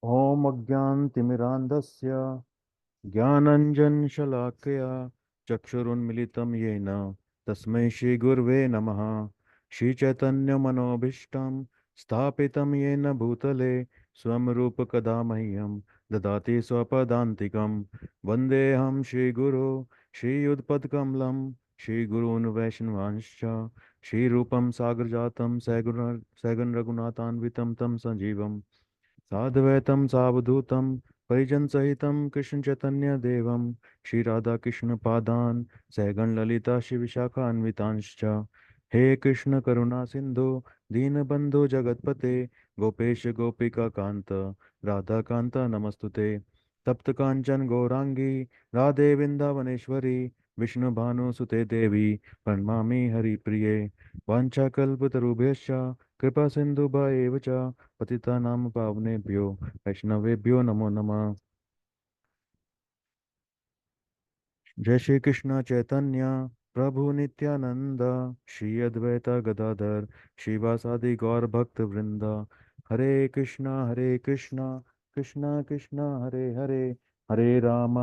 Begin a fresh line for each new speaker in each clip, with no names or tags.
ॐ अज्ञानतिमिरान्धस्य ज्ञानञ्जनशलाकया चक्षुरुन्मिलितं येन तस्मै श्रीगुर्वे नमः। श्रीचैतन्यमनोभीष्टं स्थापितं येन भूतले स्वं रूपकदा मह्यं ददाति स्वपदान्तिकं। वन्देऽहं श्रीगुरो श्रीयुतपदकमलं श्रीगुरून् वैष्णवांश्च श्रीरूपं सागरजातं सगुण रघुनाथान्वितं तं सजीवम् साद्वैतं सावधूतं परिजनसहितं कृष्णचैतन्यदेवं श्रीराधाकृष्णपादान् सहगण ललिता श्रीविशाखान्वितांश्च। हे कृष्ण करुणा सिंधु दीनबंधु जगतपते गोपेश गोपिका कांत राधाकांत नमस्तुते। तप्त कांचन गौरांगी राधे वृंदावनेश्वरी विष्णु भानुसुते देवी प्रणमामि हरिप्रिये। वाञ्छाकल्पतरुभ्यश्च कृपा सिन्धुभ्येव च पतितानां पावनेभ्यो वैष्णवेभ्यो नमो नमः। जय श्री कृष्ण चैतन्य प्रभु नित्यानंद श्री अद्वैत गदाधर श्रीवासादि गौर भक्त वृंद। हरे कृष्णा कृष्णा कृष्णा हरे हरे हरे राम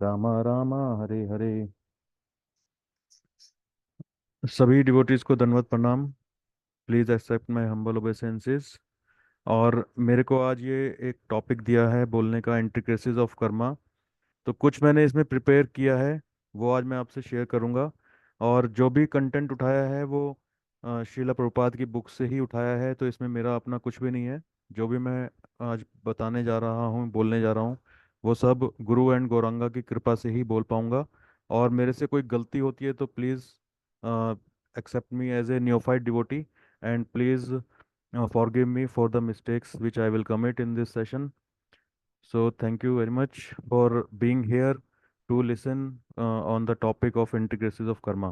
राम राम हरे हरे। सभी डिवोटीज को दंडवत प्रणाम। Please accept my humble obeisances. और मेरे को आज ये एक टॉपिक दिया है बोलने का, इंट्रिकेसीज ऑफ कर्मा। तो कुछ मैंने इसमें प्रिपेयर किया है, वो आज मैं आपसे शेयर करूंगा। और जो भी कंटेंट उठाया है वो श्रीला प्रभुपाद की बुक से ही उठाया है, तो इसमें मेरा अपना कुछ भी नहीं है। जो भी मैं आज बताने जा रहा हूँ, बोलने जा रहा हूँ, वो सब गुरु एंड गौरंगा की कृपा से ही बोल पाऊंगा। और मेरे से कोई गलती होती है तो please accept me as a neophyte devotee, and please forgive me for the mistakes which I will commit in this session. So thank you very much for being here to listen on the topic of intricacies of karma.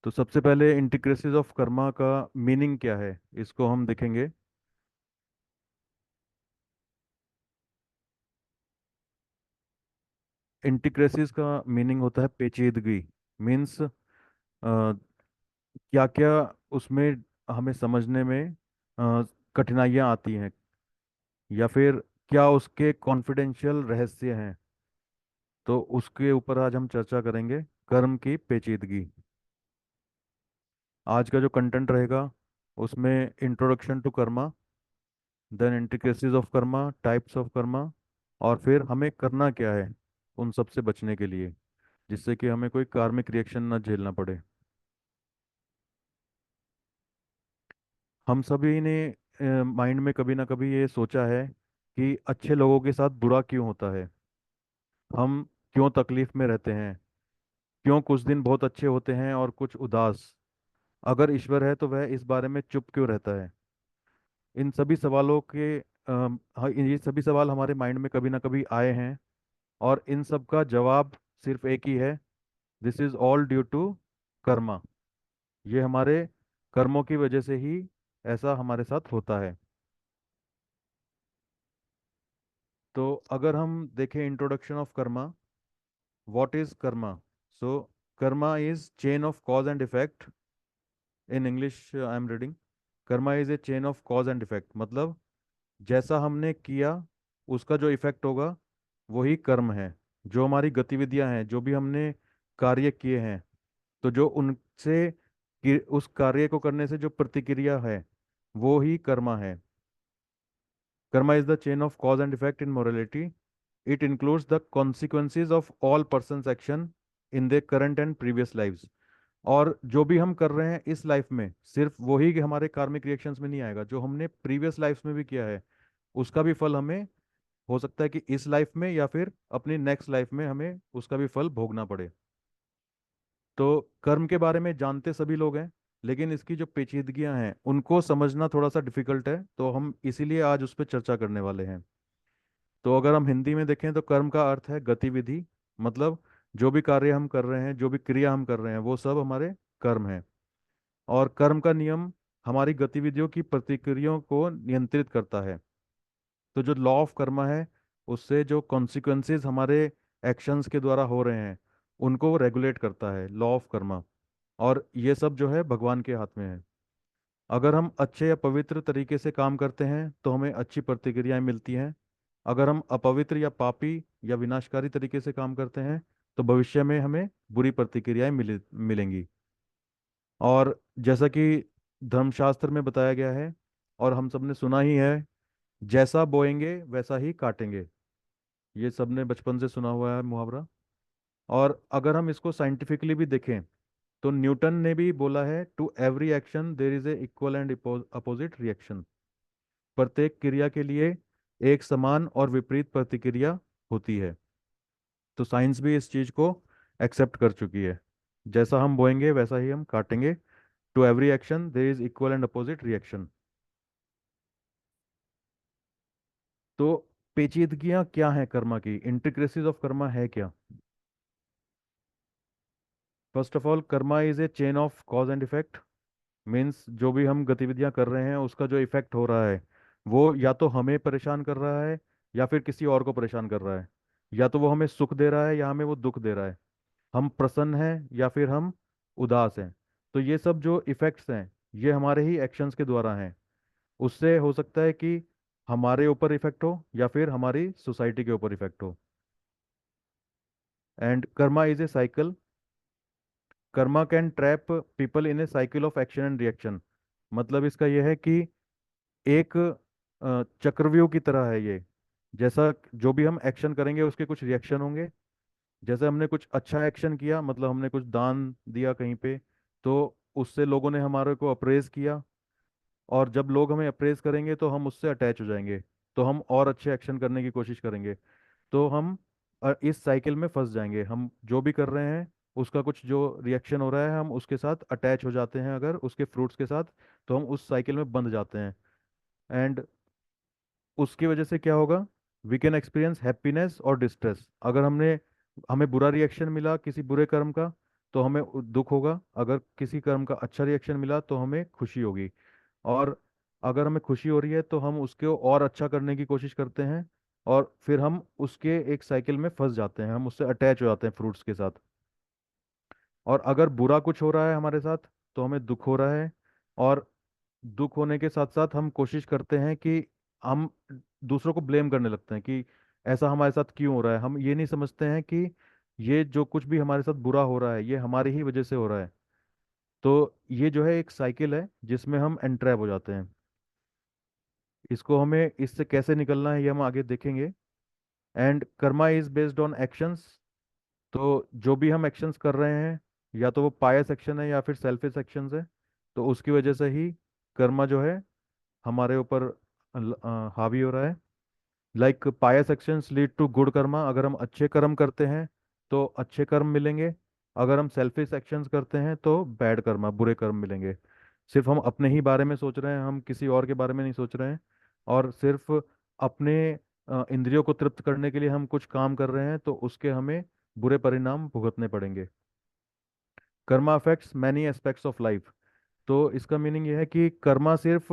तो सबसे पहले इंटिग्रेसीज of Karma का meaning क्या है, इसको हम देखेंगे। इंटिग्रेसीज का मीनिंग होता है पेचीदगी। मीन्स क्या क्या उसमें हमें समझने में कठिनाइयाँ आती हैं, या फिर क्या उसके कॉन्फिडेंशियल रहस्य हैं। तो उसके ऊपर आज हम चर्चा करेंगे, कर्म की पेचीदगी। आज का जो कंटेंट रहेगा उसमें introduction to karma, then intricacies of karma, types of karma, और फिर हमें करना क्या है उन सब से बचने के लिए, जिससे कि हमें कोई कार्मिक रिएक्शन ना झेलना पड़े। हम सभी ने माइंड में कभी ना कभी ये सोचा है कि अच्छे लोगों के साथ बुरा क्यों होता है, हम क्यों तकलीफ में रहते हैं, क्यों कुछ दिन बहुत अच्छे होते हैं और कुछ उदास। अगर ईश्वर है तो वह इस बारे में चुप क्यों रहता है। इन सभी सवालों के हाँ, ये सभी सवाल हमारे माइंड में कभी ना कभी आए हैं, और इन सब का जवाब सिर्फ एक ही है। This is all due to karma. ये हमारे कर्मों की वजह से ही ऐसा हमारे साथ होता है। तो अगर हम देखें introduction of Karma, what is Karma. So Karma is chain of cause and effect. In English I am reading, Karma is A chain of cause and effect. मतलब जैसा हमने किया उसका जो इफेक्ट होगा वही कर्म है। जो हमारी गतिविधियां हैं, जो भी हमने कार्य किए हैं, तो जो उनसे उस कार्य को करने से जो प्रतिक्रिया है वो ही कर्मा है। Karma is the chain of cause and effect in morality. It includes the consequences of all persons action in the current and previous lives. और जो भी हम कर रहे हैं इस लाइफ में, सिर्फ वही हमारे कार्मिक रिएक्शंस में नहीं आएगा, जो हमने प्रीवियस लाइफ्स में भी किया है उसका भी फल हमें हो सकता है कि इस लाइफ में या फिर अपनी नेक्स्ट लाइफ में हमें उसका भी फल भोगना पड़े। तो कर्म के बारे में जानते सभी लोग हैं, लेकिन इसकी जो पेचीदगियां हैं उनको समझना थोड़ा सा डिफिकल्ट है, तो हम इसीलिए आज उस पर चर्चा करने वाले हैं। तो अगर हम हिंदी में देखें तो कर्म का अर्थ है गतिविधि। मतलब जो भी कार्य हम कर रहे हैं, जो भी क्रिया हम कर रहे हैं, वो सब हमारे कर्म है। और कर्म का नियम हमारी गतिविधियों की प्रतिक्रियाओं को नियंत्रित करता है। तो जो लॉ ऑफ कर्मा है, उससे जो कॉन्सिक्वेंसेस हमारे एक्शंस के द्वारा हो रहे हैं उनको रेगुलेट करता है लॉ ऑफ कर्मा। और ये सब जो है भगवान के हाथ में है। अगर हम अच्छे या पवित्र तरीके से काम करते हैं तो हमें अच्छी प्रतिक्रियाएं मिलती हैं। अगर हम अपवित्र या पापी या विनाशकारी तरीके से काम करते हैं तो भविष्य में हमें बुरी प्रतिक्रियाएं मिलेंगी। और जैसा कि धर्मशास्त्र में बताया गया है और हम सबने सुना ही है, जैसा बोएंगे वैसा ही काटेंगे। ये सबने बचपन से सुना हुआ है मुहावरा। और अगर हम इसको साइंटिफिकली भी देखें तो न्यूटन ने भी बोला है, to every action there is a equal and opposite reaction. प्रत्येक क्रिया के लिए एक समान और विपरीत प्रतिक्रिया होती है। तो साइंस भी इस चीज को एक्सेप्ट कर चुकी है। जैसा हम बोएंगे वैसा ही हम काटेंगे। To every action there is equal and opposite reaction. तो पेचीदगियां क्या हैं कर्मा की, इंट्रिकेसीज ऑफ कर्मा है क्या? First of all, Karma is A chain of cause and effect. Means जो भी हम गतिविधियां कर रहे हैं उसका जो इफेक्ट हो रहा है वो या तो हमें परेशान कर रहा है या फिर किसी और को परेशान कर रहा है। या तो वो हमें सुख दे रहा है या हमें वो दुख दे रहा है। हम प्रसन्न हैं या फिर हम उदास हैं। तो ये सब जो इफेक्ट्स हैं ये हमारे ही एक्शंस के द्वारा हैं। उससे हो सकता है कि हमारे ऊपर इफेक्ट हो या फिर हमारी सोसाइटी के ऊपर इफेक्ट हो। And Karma is a cycle. Karma can trap people in A cycle of action and reaction. मतलब इसका यह है कि एक चक्रव्यूह की तरह है ये। जैसा जो भी हम एक्शन करेंगे उसके कुछ रिएक्शन होंगे। जैसे हमने कुछ अच्छा एक्शन किया, मतलब हमने कुछ दान दिया कहीं पे, तो उससे लोगों ने हमारे को अप्रेज किया। और जब लोग हमें अप्रेज करेंगे तो हम उससे अटैच हो जाएंगे। तो हम और अच्छे एक्शन करने की कोशिश करेंगे। तो हम इस साइकिल में फंस जाएंगे। हम जो भी कर रहे हैं उसका कुछ जो रिएक्शन हो रहा है हम उसके साथ अटैच हो जाते हैं, अगर उसके फ्रूट्स के साथ, तो हम उस साइकिल में बंध जाते हैं। एंड उसकी वजह से क्या होगा, वी कैन एक्सपीरियंस हैप्पीनेस और डिस्ट्रेस। अगर हमें बुरा रिएक्शन मिला किसी बुरे कर्म का तो हमें दुख होगा। अगर किसी कर्म का अच्छा रिएक्शन मिला तो हमें खुशी होगी। और अगर हमें खुशी हो रही है तो हम उसको और अच्छा करने की कोशिश करते हैं। और फिर हम उसके एक साइकिल में फंस जाते हैं, हम उससे अटैच हो जाते हैं फ्रूट्स के साथ। और अगर बुरा कुछ हो रहा है हमारे साथ तो हमें दुख हो रहा है। और दुख होने के साथ साथ हम कोशिश करते हैं कि हम दूसरों को ब्लेम करने लगते हैं कि ऐसा हमारे साथ क्यों हो रहा है। हम ये नहीं समझते हैं कि ये जो कुछ भी हमारे साथ बुरा हो रहा है ये हमारी ही वजह से हो रहा है। तो ये जो है एक साइकिल है जिसमें हम एंट्रैप हो जाते हैं। इसको हमें इससे कैसे निकलना है ये हम आगे देखेंगे। And Karma is based on actions. तो जो भी हम एक्शंस कर रहे हैं या तो वो पायस एक्शन है या फिर सेल्फिश एक्शंस है, तो उसकी वजह से ही कर्मा जो है हमारे ऊपर हावी हो रहा है। Like pious actions lead to good karma. अगर हम अच्छे कर्म करते हैं तो अच्छे कर्म मिलेंगे। अगर हम सेल्फिश एक्शंस करते हैं तो बैड कर्मा, बुरे कर्म मिलेंगे। सिर्फ हम अपने ही बारे में सोच रहे हैं, हम किसी और के बारे में नहीं सोच रहे हैं। और सिर्फ अपने इंद्रियों को तृप्त करने के लिए हम कुछ काम कर रहे हैं तो उसके हमें बुरे परिणाम भुगतने पड़ेंगे। Karma affects many aspects of life. तो इसका मीनिंग ये है कि कर्मा सिर्फ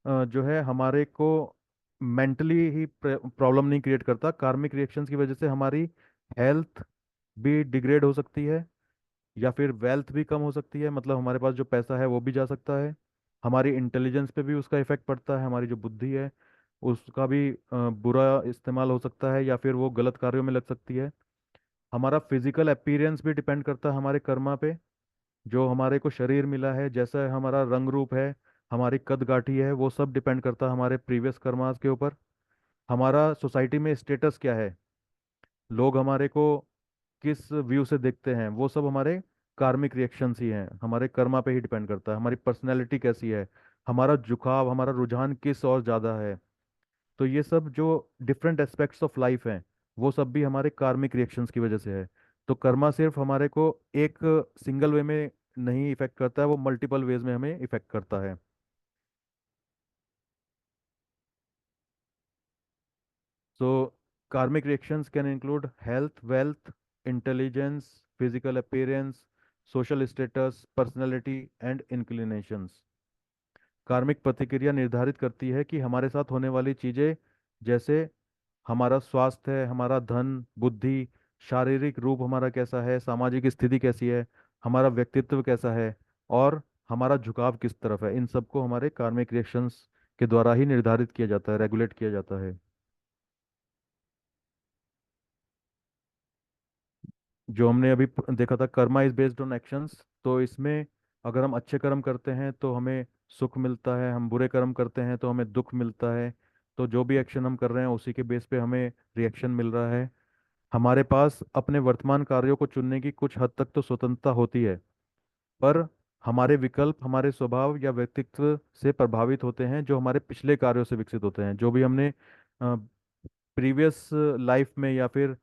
जो है हमारे को मेंटली ही प्रॉब्लम नहीं क्रिएट करता। कार्मिक रिएक्शंस की वजह से हमारी हेल्थ भी डिग्रेड हो सकती है या फिर वेल्थ भी कम हो सकती है। मतलब हमारे पास जो पैसा है वो भी जा सकता है। हमारी इंटेलिजेंस पे भी उसका इफेक्ट पड़ता है। हमारी जो बुद्धि है उसका भी बुरा इस्तेमाल हो सकता है या फिर वो गलत कार्यों में लग सकती है। हमारा फिजिकल अपीयरेंस भी डिपेंड करता है हमारे कर्मा पे। जो हमारे को शरीर मिला है, जैसा हमारा रंग रूप है, हमारी कद काठी है, वो सब डिपेंड करता है हमारे प्रीवियस कर्मास के ऊपर। हमारा सोसाइटी में स्टेटस क्या है, लोग हमारे को किस व्यू से देखते हैं, वो सब हमारे कार्मिक रिएक्शंस ही हैं। हमारे कर्मा पे ही डिपेंड करता है। हमारी पर्सनैलिटी कैसी है, हमारा झुकाव, हमारा रुझान किस और ज़्यादा है। तो ये सब जो डिफरेंट एस्पेक्ट्स ऑफ लाइफ हैं वो सब भी हमारे कार्मिक रिएक्शंस की वजह से है। तो कर्मा सिर्फ हमारे को एक सिंगल वे में नहीं इफेक्ट करता है, वो मल्टीपल वेज में हमें इफेक्ट करता है। सो कार्मिक reactions can include health, wealth, intelligence, physical appearance, social status, personality and inclinations. कार्मिक प्रतिक्रिया निर्धारित करती है कि हमारे साथ होने वाली चीज़ें, जैसे हमारा स्वास्थ्य है, हमारा धन, बुद्धि, शारीरिक रूप हमारा कैसा है, सामाजिक स्थिति कैसी है, हमारा व्यक्तित्व कैसा है, और हमारा झुकाव किस तरफ है, इन सबको हमारे कार्मिक रिएक्शंस के द्वारा ही निर्धारित किया जाता है, रेगुलेट किया जाता है। जो हमने अभी देखा था, Karma is based on actions, तो इसमें अगर हम अच्छे कर्म करते हैं तो हमें सुख मिलता है, हम बुरे कर्म करते हैं तो हमें दुख मिलता है। तो जो भी एक्शन हम कर रहे हैं उसी के बेस पे हमें रिएक्शन मिल रहा है। हमारे पास अपने वर्तमान कार्यों को चुनने की कुछ हद तक तो स्वतंत्रता होती है, पर हमारे विकल्प हमारे स्वभाव या व्यक्तित्व से प्रभावित होते हैं, जो हमारे पिछले कार्यों से विकसित होते हैं, जो भी हमने प्रीवियस लाइफ में या फिर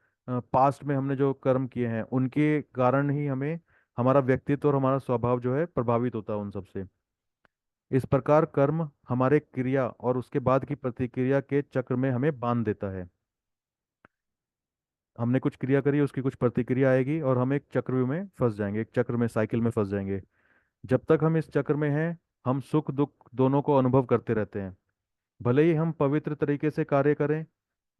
पास्ट में हमने जो कर्म किए हैं उनके कारण ही हमें हमारा व्यक्तित्व और हमारा स्वभाव जो है प्रभावित होता है उन सब से। इस प्रकार कर्म हमारे क्रिया और उसके बाद की प्रतिक्रिया के चक्र में हमें बांध देता है। हमने कुछ क्रिया करी, उसकी कुछ प्रतिक्रिया आएगी और हम एक चक्र में फंस जाएंगे, एक चक्र में, साइकिल में फंस जाएंगे। जब तक हम इस चक्र में हैं, हम सुख दुख दोनों को अनुभव करते रहते हैं। भले ही हम पवित्र तरीके से कार्य करें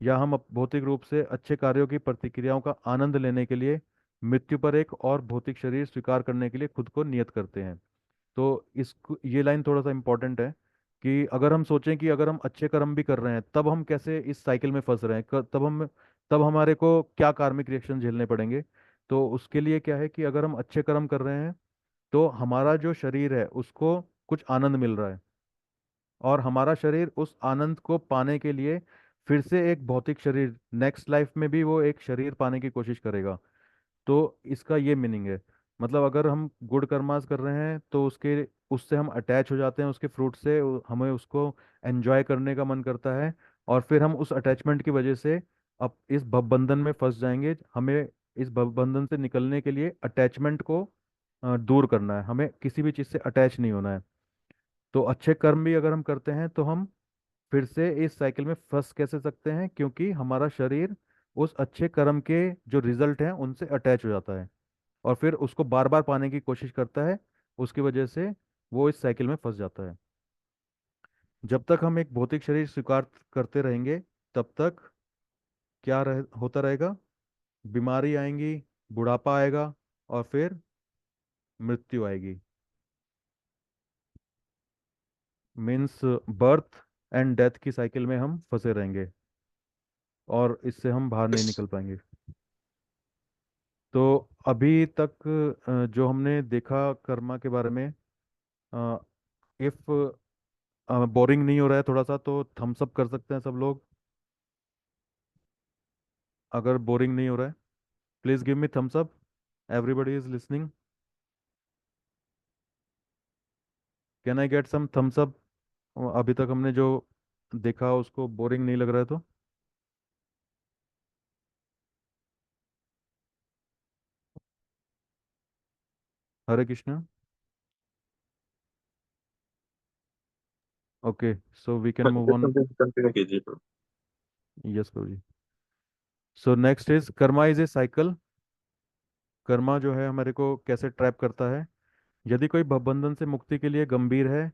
या हम भौतिक रूप से अच्छे कार्यों की प्रतिक्रियाओं का आनंद लेने के लिए मृत्यु पर एक और भौतिक शरीर स्वीकार करने के लिए खुद को नियत करते हैं। तो इस ये लाइन थोड़ा सा इम्पोर्टेंट है कि अगर हम सोचें कि अगर हम अच्छे कर्म भी कर रहे हैं तब हम कैसे इस साइकिल में फंस रहे हैं, तब हमारे को क्या कार्मिक रिएक्शन झेलने पड़ेंगे। तो उसके लिए क्या है कि अगर हम अच्छे कर्म कर रहे हैं तो हमारा जो शरीर है उसको कुछ आनंद मिल रहा है, और हमारा शरीर उस आनंद को पाने के लिए फिर से एक भौतिक शरीर, नेक्स्ट लाइफ में भी वो एक शरीर पाने की कोशिश करेगा। तो इसका ये मीनिंग है। मतलब अगर हम गुड कर्मास कर रहे हैं तो उसके उससे हम अटैच हो जाते हैं, उसके फ्रूट से हमें उसको एंजॉय करने का मन करता है, और फिर हम उस अटैचमेंट की वजह से अब इस भवबंधन में फंस जाएंगे। हमें इस भवबंधन से निकलने के लिए अटैचमेंट को दूर करना है, हमें किसी भी चीज़ से अटैच नहीं होना है। तो अच्छे कर्म भी अगर हम करते हैं तो हम फिर से इस साइकिल में फंस कैसे सकते हैं, क्योंकि हमारा शरीर उस अच्छे कर्म के जो रिजल्ट हैं उनसे अटैच हो जाता है और फिर उसको बार बार पाने की कोशिश करता है। उसकी वजह से वो इस साइकिल में फंस जाता है। जब तक हम एक भौतिक शरीर स्वीकार करते रहेंगे तब तक होता रहेगा, बीमारी आएंगी, बुढ़ापा आएगा और फिर मृत्यु आएगी। मीन्स बर्थ एंड डेथ की साइकिल में हम फंसे रहेंगे और इससे हम बाहर नहीं निकल पाएंगे। तो अभी तक जो हमने देखा कर्मा के बारे में, इफ बोरिंग नहीं हो रहा है थोड़ा सा तो थम्स अप कर सकते हैं सब लोग। अगर बोरिंग नहीं हो रहा है, please give me thumbs up, everybody is listening. Can I get some thumbs up? अभी तक हमने जो देखा उसको बोरिंग नहीं लग रहा है तो? Hare Krishna. Okay, so we can move on.
Continue कीजिए।
यस प्रभु जी। So next is karma is a cycle. Karma जो है हमारे को कैसे ट्रैप करता है? यदि कोई बंधन से मुक्ति के लिए गंभीर है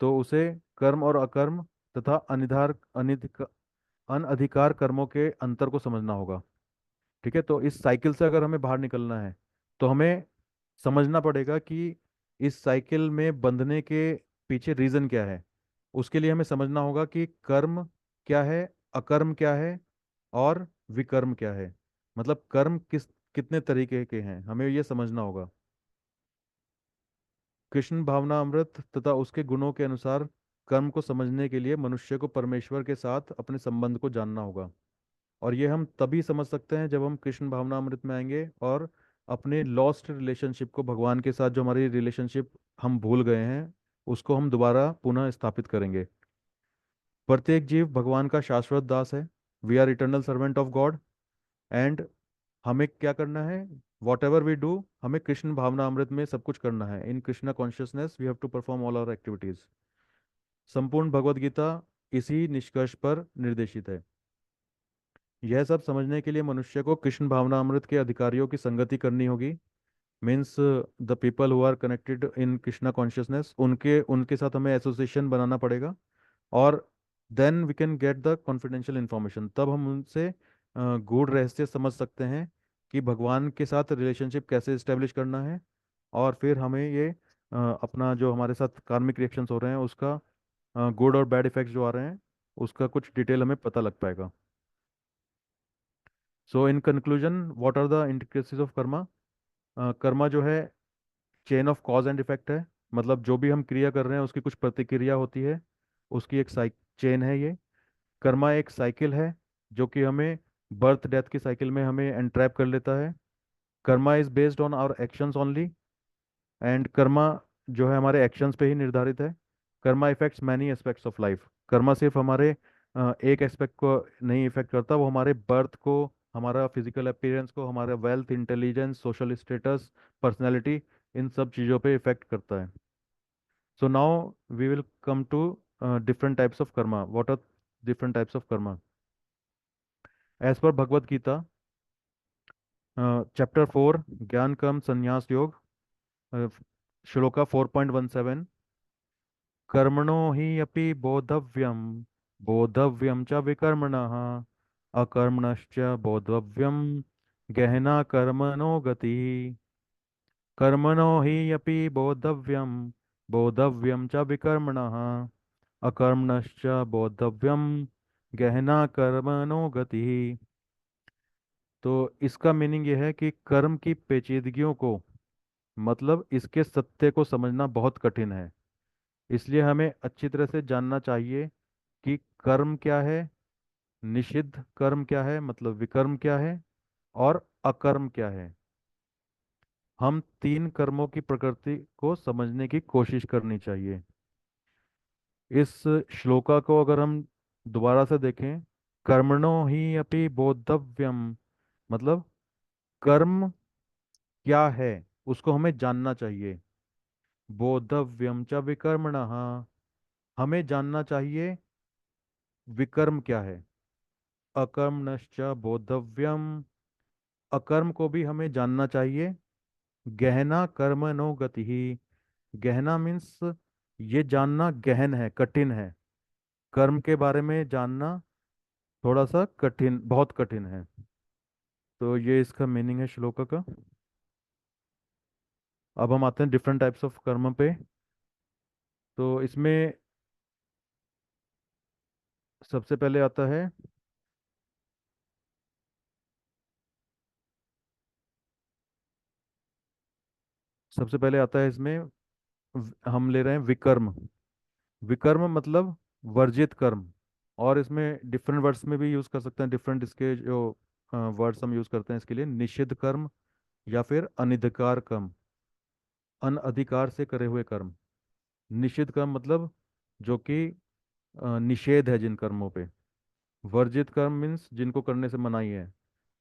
तो उसे कर्म और अकर्म तथा अनधिकार कर्मों के अंतर को समझना होगा। ठीक है, तो इस साइकिल से अगर हमें बाहर निकलना है तो हमें समझना पड़ेगा कि इस साइकिल में बंधने के पीछे रीजन क्या है। उसके लिए हमें समझना होगा कि कर्म क्या है, अकर्म क्या है और विकर्म क्या है। मतलब कर्म कितने तरीके के हैं, हमें ये समझना होगा। कृष्ण भावना अमृत तथा उसके गुणों के अनुसार कर्म को समझने के लिए मनुष्य को परमेश्वर के साथ अपने संबंध को जानना होगा। और ये हम तभी समझ सकते हैं जब हम कृष्ण भावनामृत में आएंगे और अपने लॉस्ट रिलेशनशिप को, भगवान के साथ जो हमारी रिलेशनशिप हम भूल गए हैं, उसको हम दोबारा पुनः स्थापित करेंगे। प्रत्येक जीव भगवान का शाश्वत दास है। We are eternal servant of God. And हमें क्या करना है? वॉट एवर वी डू, हमें कृष्ण भावना अमृत में सब कुछ करना है। In Krishna consciousness we have to perform all our activities. संपूर्ण भगवत गीता इसी निष्कर्ष पर निर्देशित है। यह सब समझने के लिए मनुष्य को कृष्ण भावनामृत के अधिकारियों की संगति करनी होगी। Means the people who are connected in Krishna consciousness, उनके उनके साथ हमें एसोसिएशन बनाना पड़ेगा। और then we can get the confidential information, तब हम उनसे गूढ़ रहस्य समझ सकते हैं कि भगवान के साथ रिलेशनशिप कैसे इस्टेब्लिश करना है। और फिर हमें ये अपना जो हमारे साथ कार्मिक रिएक्शंस हो रहे हैं उसका गुड और बैड इफेक्ट्स जो आ रहे हैं उसका कुछ डिटेल हमें पता लग पाएगा। So in conclusion what are the intricacies of karma. Karma जो है chain of cause and effect है। मतलब जो भी हम क्रिया कर रहे हैं उसकी कुछ प्रतिक्रिया होती है, उसकी एक चेन है ये। कर्मा एक साइकिल है जो कि हमें बर्थ डेथ की साइकिल में हमें एंट्रैप कर लेता है। Karma is based on our actions only, and karma जो है हमारे एक्शंस पे ही निर्धारित है। Karma effects many aspects of life. Karma सिर्फ हमारे एक एस्पेक्ट को नहीं इफेक्ट करता, वो हमारे बर्थ को, हमारा फिजिकल अपीयरेंस को, हमारा wealth, intelligence, social status, personality, इन सब चीज़ों पे इफेक्ट करता है। So now we will come to different types of karma. What are different types of karma? As per Bhagavad Gita, chapter 4, ज्ञान कर्म संन्यास योग, श्लोका 4.17, कर्मणो हि अपि बोद्धव्यम बोद्धव्यम च विकर्मणः अकर्मणश्च बोद्धव्यम गहना कर्मणो गतिः। कर्मणो हि अपि बोद्धव्यम बोद्धव्यम च विकर्मणः अकर्मणश्च बोद्धव्यम गहना कर्मणो गतिः। तो इसका मीनिंग यह है कि कर्म की पेचीदगियों को, मतलब इसके सत्य को समझना बहुत कठिन है। इसलिए हमें अच्छी तरह से जानना चाहिए कि कर्म क्या है, निषिद्ध कर्म क्या है, मतलब विकर्म क्या है, और अकर्म क्या है। हम तीन कर्मों की प्रकृति को समझने की कोशिश करनी चाहिए। इस श्लोका को अगर हम दोबारा से देखें, कर्मणो ही अपि बोद्धव्यम, मतलब कर्म क्या है उसको हमें जानना चाहिए। बोद्धव्यम च विकर्मणः, हमें जानना चाहिए विकर्म क्या है। अकर्मणश्च बोद्धव्यम, अकर्म को भी हमें जानना चाहिए। गहना कर्मणो गतिः, गहना मीन्स ये जानना गहन है, कठिन है। कर्म के बारे में जानना थोड़ा सा कठिन, बहुत कठिन है। तो ये इसका मीनिंग है श्लोक का। अब हम आते हैं डिफरेंट टाइप्स ऑफ कर्म पे। तो इसमें सबसे पहले आता है, सबसे पहले आता है इसमें हम ले रहे हैं विकर्म। विकर्म मतलब वर्जित कर्म। और इसमें डिफरेंट वर्ड्स में भी यूज़ कर सकते हैं, डिफरेंट इसके जो वर्ड्स हम यूज़ करते हैं इसके लिए, निषिद्ध कर्म या फिर अनिधिकार कर्म, अनअधिकार से करे हुए कर्म। निषिद्ध कर्म मतलब जो कि निषेध है जिन कर्मों पे। वर्जित कर्म मीन्स जिनको करने से मनाही है।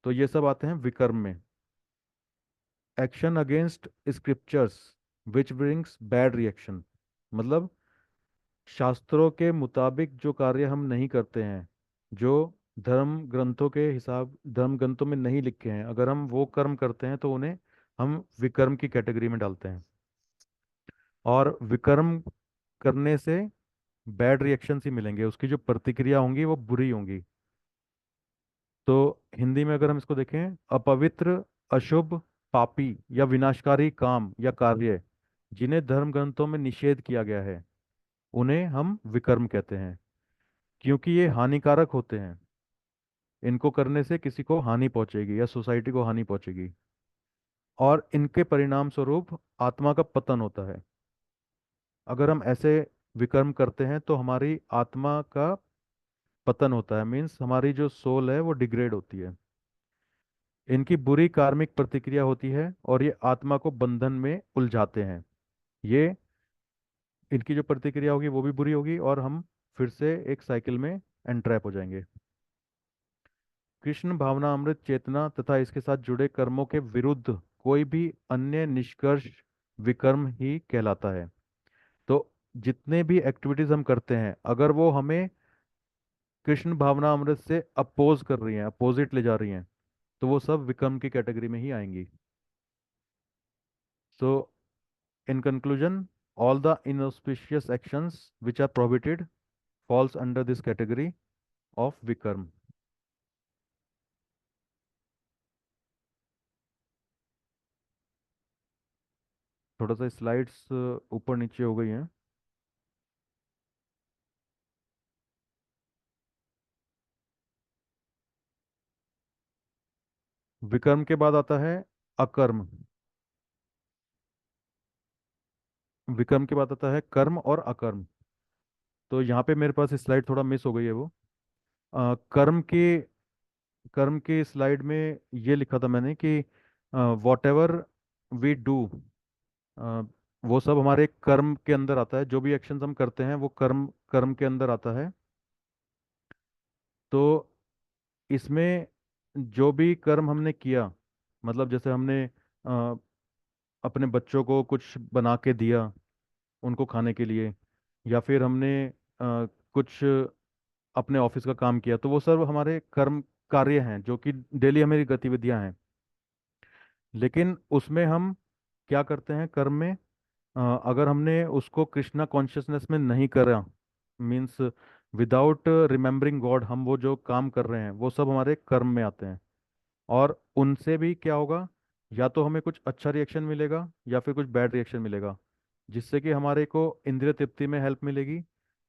तो ये सब आते हैं विकर्म में। Action against scriptures which brings bad reaction, मतलब शास्त्रों के मुताबिक जो कार्य हम नहीं करते हैं, जो धर्म ग्रंथों के हिसाब, धर्म ग्रंथों में नहीं लिखे हैं, अगर हम वो कर्म करते हैं तो उन्हें हम विकर्म की कैटेगरी में डालते हैं। और विकर्म करने से बैड रिएक्शंस ही मिलेंगे, उसकी जो प्रतिक्रिया होंगी वो बुरी होंगी। तो हिंदी में अगर हम इसको देखें, अपवित्र, अशुभ, पापी या विनाशकारी काम या कार्य जिन्हें धर्म ग्रंथों में निषेध किया गया है उन्हें हम विकर्म कहते हैं, क्योंकि ये हानिकारक होते हैं। इनको करने से किसी को हानि पहुंचेगी या सोसाइटी को हानि पहुंचेगी, और इनके परिणाम स्वरूप आत्मा का पतन होता है। अगर हम ऐसे विकर्म करते हैं तो हमारी आत्मा का पतन होता है, मीन्स हमारी जो सोल है वो डिग्रेड होती है। इनकी बुरी कार्मिक प्रतिक्रिया होती है और ये आत्मा को बंधन में उलझाते हैं। ये, इनकी जो प्रतिक्रिया होगी वो भी बुरी होगी और हम फिर से एक साइकिल में एंट्रैप हो जाएंगे। कृष्ण भावना अमृत चेतना तथा इसके साथ जुड़े कर्मों के विरुद्ध कोई भी अन्य निष्कर्ष विकर्म ही कहलाता है। तो जितने भी एक्टिविटीज हम करते हैं अगर वो हमें कृष्ण भावना अमृत से अपोज कर रही हैं, अपोजिट ले जा रही हैं, तो वो सब विकर्म की कैटेगरी में ही आएंगी। So in conclusion, all the inauspicious actions which are prohibited falls under this category of vikarm. थोड़ा सा स्लाइड्स ऊपर नीचे हो गई हैं। विकर्म के बाद आता है अकर्म। विकर्म के बाद आता है कर्म और अकर्म। तो यहाँ पे मेरे पास स्लाइड थोड़ा मिस हो गई है वो। कर्म की स्लाइड में ये लिखा था मैंने कि वॉट एवर वी डू, वो सब हमारे कर्म के अंदर आता है। जो भी एक्शंस हम करते हैं वो कर्म कर्म के अंदर आता है। तो इसमें जो भी कर्म हमने किया, मतलब जैसे हमने अपने बच्चों को कुछ बना के दिया उनको खाने के लिए, या फिर हमने कुछ अपने ऑफिस का काम किया, तो वो सब हमारे कर्म कार्य हैं जो कि डेली हमारी गतिविधियां हैं। लेकिन उसमें हम क्या करते हैं कर्म में, अगर हमने उसको कृष्णा कॉन्शियसनेस में नहीं करा, मीन्स विदाउट रिमेम्बरिंग गॉड, हम वो जो काम कर रहे हैं वो सब हमारे कर्म में आते हैं। और उनसे भी क्या होगा, या तो हमें कुछ अच्छा रिएक्शन मिलेगा या फिर कुछ बैड रिएक्शन मिलेगा, जिससे कि हमारे को इंद्रिय तृप्ति में हेल्प मिलेगी।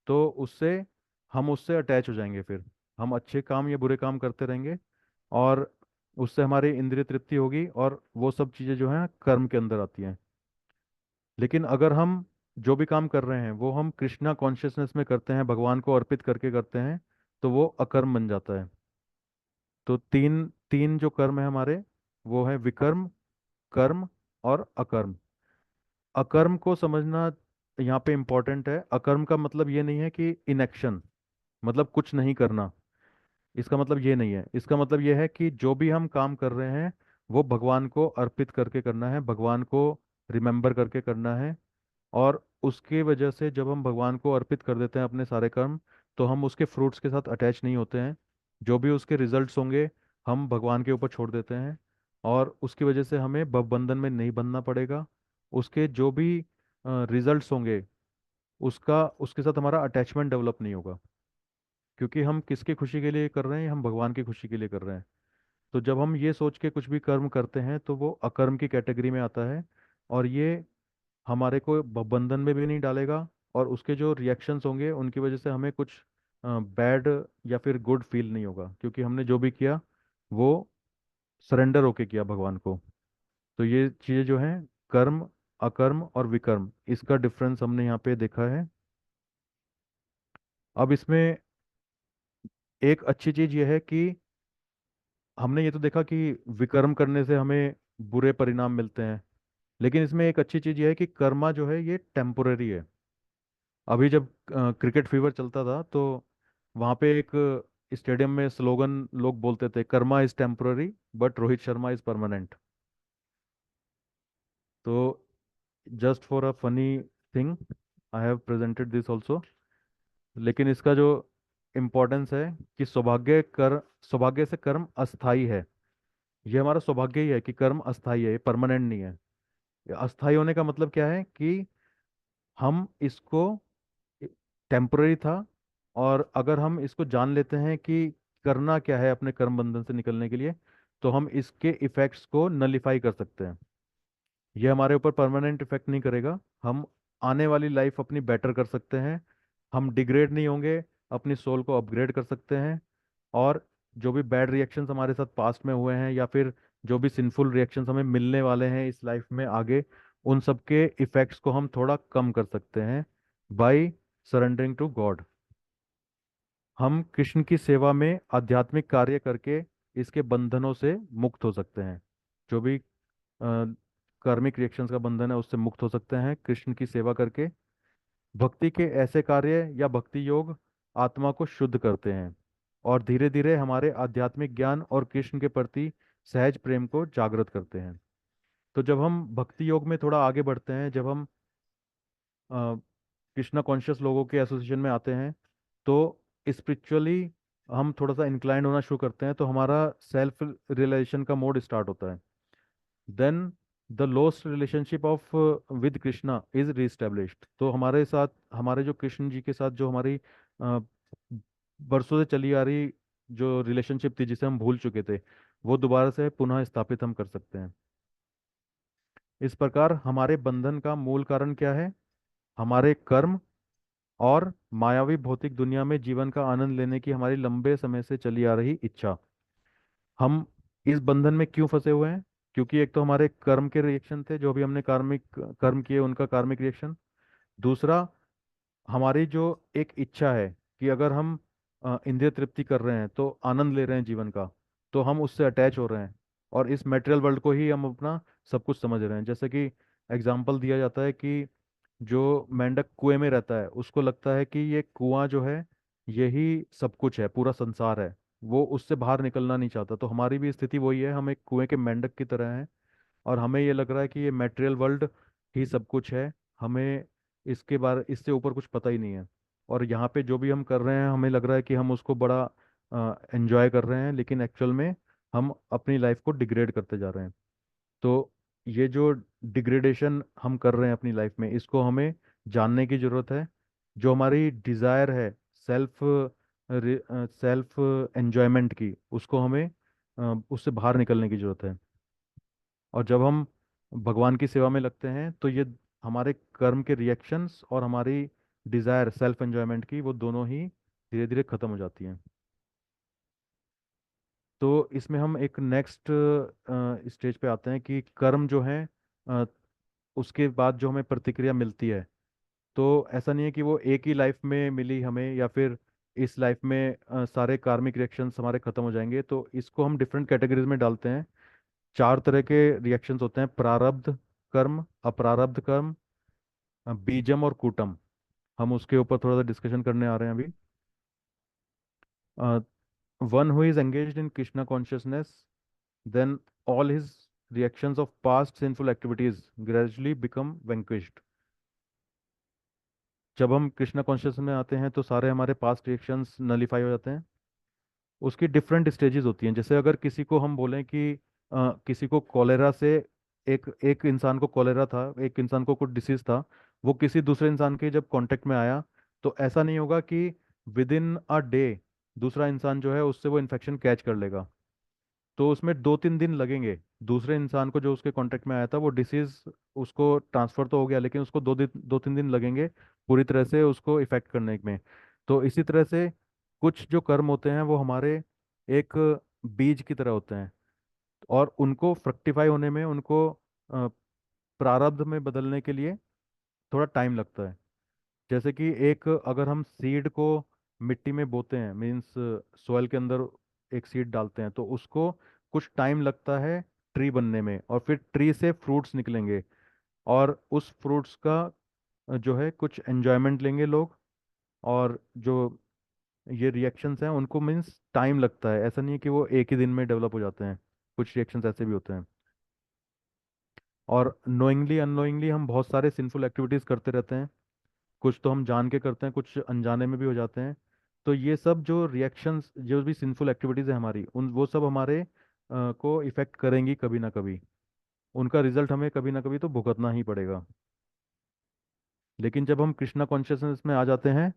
तो उससे हम उससे अटैच हो जाएंगे, फिर हम अच्छे काम या बुरे काम करते रहेंगे, और उससे हमारी इंद्रिय तृप्ति होगी, और वो सब चीज़ें जो हैं कर्म के अंदर आती हैं। लेकिन अगर हम जो भी काम कर रहे हैं वो हम कृष्णा कॉन्शियसनेस में करते हैं, भगवान को अर्पित करके करते हैं, तो वो अकर्म बन जाता है। तो तीन तीन जो कर्म है हमारे, वो है विकर्म, कर्म और अकर्म। अकर्म को समझना यहाँ पे इम्पोर्टेंट है। अकर्म का मतलब ये नहीं है कि इनएक्शन, मतलब कुछ नहीं करना। इसका मतलब ये नहीं है। इसका मतलब ये है कि जो भी हम काम कर रहे हैं वो भगवान को अर्पित करके करना है, भगवान को रिमेम्बर करके करना है। और उसकी वजह से जब हम भगवान को अर्पित कर देते हैं अपने सारे कर्म, तो हम उसके फ्रूट्स के साथ अटैच नहीं होते हैं। जो भी उसके रिजल्ट्स होंगे हम भगवान के ऊपर छोड़ देते हैं, और उसकी वजह से हमें बंधन में नहीं बंधना पड़ेगा। उसके जो भी रिजल्ट्स होंगे उसका उसके साथ हमारा अटैचमेंट डेवलप नहीं होगा, क्योंकि हम किसकी खुशी के लिए कर रहे हैं, हम भगवान की खुशी के लिए कर रहे हैं। तो जब हम ये सोच के कुछ भी कर्म करते हैं तो वो अकर्म की कैटेगरी में आता है, और ये हमारे को बंधन में भी नहीं डालेगा। और उसके जो रिएक्शंस होंगे उनकी वजह से हमें कुछ बैड या फिर गुड फील नहीं होगा, क्योंकि हमने जो भी किया वो सरेंडर होके किया भगवान को। तो ये चीज़ें जो हैं, कर्म, अकर्म और विकर्म, इसका डिफरेंस हमने यहाँ पे देखा है। अब इसमें एक अच्छी चीज़ ये है कि हमने ये तो देखा कि विकर्म करने से हमें बुरे परिणाम मिलते हैं। लेकिन इसमें एक अच्छी चीज़ ये है कि कर्मा जो है ये टेम्पोररी है। अभी जब क्रिकेट फीवर चलता था तो वहाँ पे एक स्टेडियम में स्लोगन लोग बोलते थे, karma is temporary but Rohit Sharma is permanent. तो just for a funny thing I have presented this also. लेकिन इसका जो इम्पोर्टेंस है कि सौभाग्य से कर्म अस्थाई है। ये हमारा सौभाग्य ही है कि कर्म अस्थाई है, ये परमानेंट नहीं है। ये अस्थाई होने का मतलब क्या है कि हम इसको, टेम्पररी था, और अगर हम इसको जान लेते हैं कि करना क्या है अपने कर्म बंधन से निकलने के लिए, तो हम इसके इफेक्ट्स को नलिफाई कर सकते हैं। ये हमारे ऊपर परमानेंट इफेक्ट नहीं करेगा। हम आने वाली लाइफ अपनी बेटर कर सकते हैं, हम डिग्रेड नहीं होंगे, अपनी सोल को अपग्रेड कर सकते हैं। और जो भी बैड रिएक्शंस हमारे साथ पास्ट में हुए हैं, या फिर जो भी सिंफुल रिएक्शंस हमें मिलने वाले हैं इस लाइफ में आगे, उन सब के इफेक्ट्स को हम थोड़ा कम कर सकते हैं बाय सरेंडरिंग टू गॉड। हम कृष्ण की सेवा में आध्यात्मिक कार्य करके इसके बंधनों से मुक्त हो सकते हैं। जो भी कार्मिक रिएक्शंस का बंधन है उससे मुक्त हो सकते हैं कृष्ण की सेवा करके। भक्ति के ऐसे कार्य या भक्ति योग आत्मा को शुद्ध करते हैं, और धीरे धीरे हमारे आध्यात्मिक ज्ञान और कृष्ण के प्रति सहज प्रेम को जागृत करते हैं। तो जब हम भक्ति योग में थोड़ा आगे बढ़ते हैं, जब हम कृष्णा कॉन्शियस लोगों के एसोसिएशन में आते हैं, तो स्पिरिचुअली हम थोड़ा सा इंक्लाइंड होना शुरू करते हैं, तो हमारा सेल्फ रियलाइजेशन का मोड स्टार्ट होता है। Then the lost relationship of with Krishna is reestablished. तो हमारे साथ, हमारे जो कृष्ण जी के साथ जो हमारी बरसों से चली आ रही जो रिलेशनशिप थी जिसे हम भूल चुके थे, वो दोबारा से पुनः स्थापित हम कर सकते हैं। इस प्रकार हमारे बंधन का मूल कारण क्या है? हमारे कर्म और मायावी भौतिक दुनिया में जीवन का आनंद लेने की हमारी लंबे समय से चली आ रही इच्छा। हम इस बंधन में क्यों फंसे हुए हैं? क्योंकि एक तो हमारे कर्म के रिएक्शन थे, जो भी हमने कार्मिक कर्म किए उनका कार्मिक रिएक्शन। दूसरा, हमारी जो एक इच्छा है कि अगर हम इंद्रिय तृप्ति कर रहे हैं तो आनंद ले रहे हैं जीवन का, तो हम उससे अटैच हो रहे हैं और इस मटेरियल वर्ल्ड को ही हम अपना सब कुछ समझ रहे हैं। जैसे कि एग्जाम्पल दिया जाता है कि जो मेंढक कुएं में रहता है उसको लगता है कि ये कुआं जो है यही सब कुछ है, पूरा संसार है। वो उससे बाहर निकलना नहीं चाहता। तो हमारी भी स्थिति वही है, हम एक कुएं के मेंढक की तरह हैं और हमें ये लग रहा है कि ये मटेरियल वर्ल्ड ही सब कुछ है। हमें इससे ऊपर कुछ पता ही नहीं है। और यहाँ पे जो भी हम कर रहे हैं हमें लग रहा है कि हम उसको बड़ा एंजॉय कर रहे हैं, लेकिन एक्चुअल में हम अपनी लाइफ को डिग्रेड करते जा रहे हैं। तो ये जो डिग्रेडेशन हम कर रहे हैं अपनी लाइफ में, इसको हमें जानने की ज़रूरत है। जो हमारी डिज़ायर है सेल्फ सेल्फ एंजॉयमेंट की, उसको हमें उससे बाहर निकलने की ज़रूरत है। और जब हम भगवान की सेवा में लगते हैं तो ये हमारे कर्म के रिएक्शंस और हमारी डिज़ायर सेल्फ एंजॉयमेंट की, वो दोनों ही धीरे धीरे ख़त्म हो जाती हैं। तो इसमें हम एक नेक्स्ट स्टेज पे आते हैं कि कर्म जो है, अ, उसके बाद जो हमें प्रतिक्रिया मिलती है, तो ऐसा नहीं है कि वो एक ही लाइफ में मिली हमें या फिर इस लाइफ में सारे कार्मिक रिएक्शंस हमारे खत्म हो जाएंगे। तो इसको हम डिफरेंट कैटेगरीज में डालते हैं। चार तरह के रिएक्शंस होते हैं: प्रारब्ध कर्म, अप्रारब्ध कर्म, बीजम और कूटम। हम उसके ऊपर थोड़ा सा डिस्कशन करने आ रहे हैं अभी। One who is engaged in Krishna consciousness, then all his reactions of past sinful activities gradually become vanquished। जब हम कृष्णा कॉन्शियस में आते हैं तो सारे हमारे पास्ट रिएक्शंस नलीफाई हो जाते हैं। उसकी डिफरेंट स्टेजेस होती हैं। जैसे अगर किसी को हम बोलें कि किसी को कॉलेरा से, एक एक इंसान को कॉलेरा था, एक इंसान को कुछ डिसीज था, वो किसी दूसरे इंसान के जब कांटेक्ट में आया, तो ऐसा नहीं होगा कि विद इन अ डे दूसरा इंसान जो है उससे वो इन्फेक्शन कैच कर लेगा। तो उसमें 2-3 दिन लगेंगे। दूसरे इंसान को जो उसके कांटेक्ट में आया था वो डिसीज उसको ट्रांसफर तो हो गया, लेकिन उसको 2-3 दिन लगेंगे पूरी तरह से उसको इफेक्ट करने में। तो इसी तरह से कुछ जो कर्म होते हैं वो हमारे एक बीज की तरह होते हैं और उनको फ्रक्टिफाई होने में, उनको अ, प्रारब्ध में बदलने के लिए थोड़ा टाइम लगता है। जैसे कि एक अगर हम सीड को मिट्टी में बोते हैं, मीन्स सॉइल के अंदर एक सीड डालते हैं, तो उसको कुछ टाइम लगता है ट्री बनने में, और फिर ट्री से फ्रूट्स निकलेंगे और उस फ्रूट्स का जो है कुछ एंजॉयमेंट लेंगे लोग। और जो ये रिएक्शंस हैं उनको मीन्स टाइम लगता है, ऐसा नहीं है कि वो एक ही दिन में डेवलप हो जाते हैं। कुछ रिएक्शंस ऐसे भी होते हैं। और नोइंगली अननोइंगली हम बहुत सारे सिंफुल एक्टिविटीज़ करते रहते हैं। कुछ तो हम जान के करते हैं, कुछ अनजाने में भी हो जाते हैं। तो ये सब जो रिएक्शंस, जो भी सिंफुल एक्टिविटीज़ है हमारी, उन वो सब हमारे को इफ़ेक्ट करेंगी कभी ना कभी। उनका रिजल्ट हमें कभी ना कभी तो भुगतना ही पड़ेगा। लेकिन जब हम कृष्णा कॉन्शियसनेस में आ जाते हैं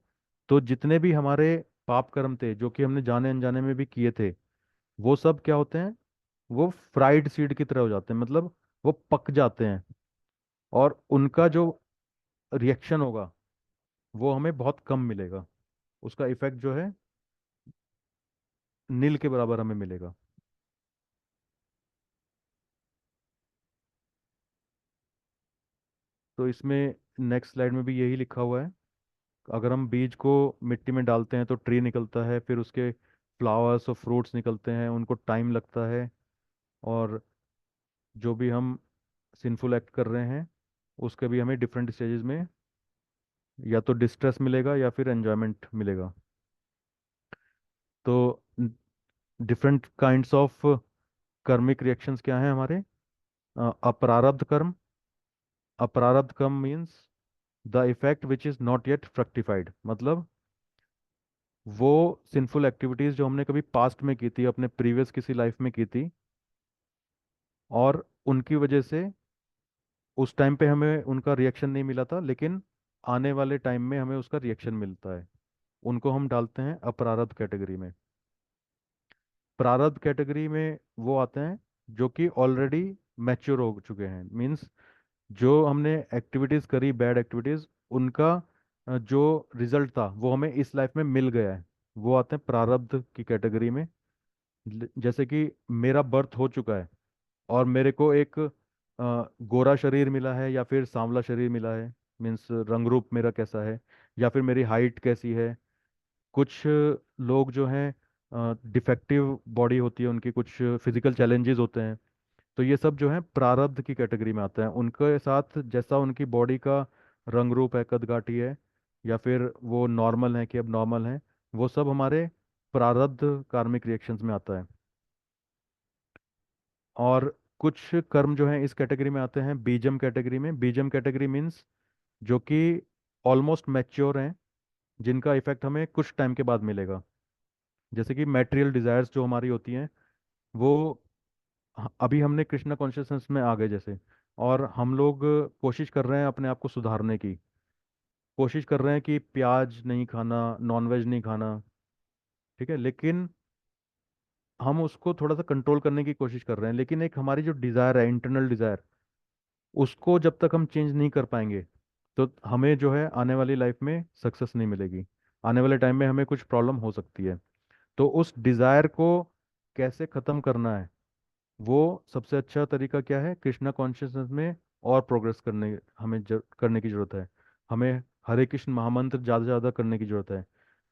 तो जितने भी हमारे पाप कर्म थे जो कि हमने जाने अनजाने में भी किए थे, वो सब क्या होते हैं? वो फ्राइड सीड की तरह हो जाते हैं, मतलब वो पक जाते हैं। और उनका जो रिएक्शन होगा वो हमें बहुत कम मिलेगा। उसका इफेक्ट जो है नील के बराबर हमें मिलेगा। तो इसमें नेक्स्ट स्लाइड में भी यही लिखा हुआ है। अगर हम बीज को मिट्टी में डालते हैं तो ट्री निकलता है, फिर उसके फ्लावर्स और फ्रूट्स निकलते हैं, उनको टाइम लगता है। और जो भी हम सिंफुल एक्ट कर रहे हैं उसके भी हमें डिफरेंट स्टेजेस में या तो डिस्ट्रेस मिलेगा या फिर एंजॉयमेंट मिलेगा। तो different kinds of karmic reactions क्या हैं हमारे? Aprarabdha karma. Aprarabdha karma means the effect which is not yet fructified. मतलब वो सिंफुल एक्टिविटीज जो हमने कभी पास्ट में की थी, अपने प्रीवियस किसी लाइफ में की थी, और उनकी वजह से उस टाइम पे हमें उनका रिएक्शन नहीं मिला था, लेकिन आने वाले टाइम में हमें उसका रिएक्शन मिलता है। उनको हम डालते हैं अप्रारब्ध कैटेगरी में। प्रारब्ध कैटेगरी में वो आते हैं जो कि ऑलरेडी मैच्योर हो चुके हैं, मीन्स जो हमने एक्टिविटीज करी, बैड एक्टिविटीज, उनका जो रिजल्ट था वो हमें इस लाइफ में मिल गया है, वो आते हैं प्रारब्ध की कैटेगरी में। जैसे कि मेरा बर्थ हो चुका है और मेरे को एक गोरा शरीर मिला है या फिर सांवला शरीर मिला है, मीन्स रंग रूप मेरा कैसा है, या फिर मेरी हाइट कैसी है। कुछ लोग जो हैं डिफेक्टिव बॉडी होती है उनकी, कुछ फिजिकल चैलेंजेस होते हैं। तो ये सब जो है प्रारब्ध की कैटेगरी में आता है। उनके साथ जैसा उनकी बॉडी का रंग रूप है, कदकाठी है, या फिर वो नॉर्मल है कि अब नॉर्मल है, वो सब हमारे प्रारब्ध कार्मिक रिएक्शंस में आता है। और कुछ कर्म जो हैं इस कैटेगरी में आते हैं बीजम कैटेगरी में। बीजम कैटेगरी मीन्स जो कि ऑलमोस्ट मैच्योर हैं, जिनका इफेक्ट हमें कुछ टाइम के बाद मिलेगा। जैसे कि मैटेरियल डिजायर्स जो हमारी होती हैं, वो अभी हमने कृष्णा कॉन्शियसनेस में आ गए जैसे, और हम लोग कोशिश कर रहे हैं अपने आप को सुधारने की, कोशिश कर रहे हैं कि प्याज नहीं खाना, नॉनवेज नहीं खाना, ठीक है, लेकिन हम उसको थोड़ा सा कंट्रोल करने की कोशिश कर रहे हैं। लेकिन एक हमारी जो डिज़ायर है, इंटरनल डिज़ायर, उसको जब तक हम चेंज नहीं कर पाएंगे तो हमें जो है आने वाली लाइफ में सक्सेस नहीं मिलेगी। आने वाले टाइम में हमें कुछ प्रॉब्लम हो सकती है। तो उस डिज़ायर को कैसे ख़त्म करना है, वो सबसे अच्छा तरीका क्या है, कृष्णा कॉन्शियसनेस में और प्रोग्रेस करने की ज़रूरत है। हमें हरे कृष्ण महामंत्र ज़्यादा से ज़्यादा करने की ज़रूरत है।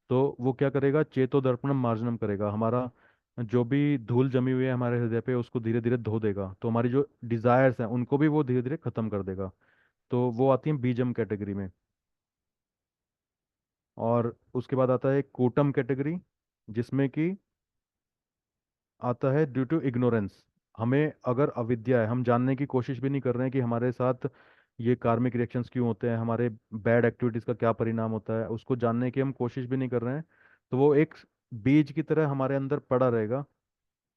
तो वो क्या करेगा, चेतो दर्पणम मार्जनम करेगा, हमारा जो भी धूल जमी हुई है हमारे हृदय पे उसको धीरे धीरे धो देगा। तो हमारी जो डिजायर्स हैं उनको भी वो धीरे धीरे खत्म कर देगा। तो वो आती है बीजम कैटेगरी में। और उसके बाद आता है कूटम कैटेगरी, जिसमें कि आता है ड्यू टू इग्नोरेंस। हमें अगर अविद्या है, हम जानने की कोशिश भी नहीं कर रहे हैं कि हमारे साथ ये कार्मिक रिएक्शंस क्यों होते हैं, हमारे बैड एक्टिविटीज का क्या परिणाम होता है, उसको जानने की हम कोशिश भी नहीं कर रहे हैं, तो वो एक बीज की तरह हमारे अंदर पड़ा रहेगा।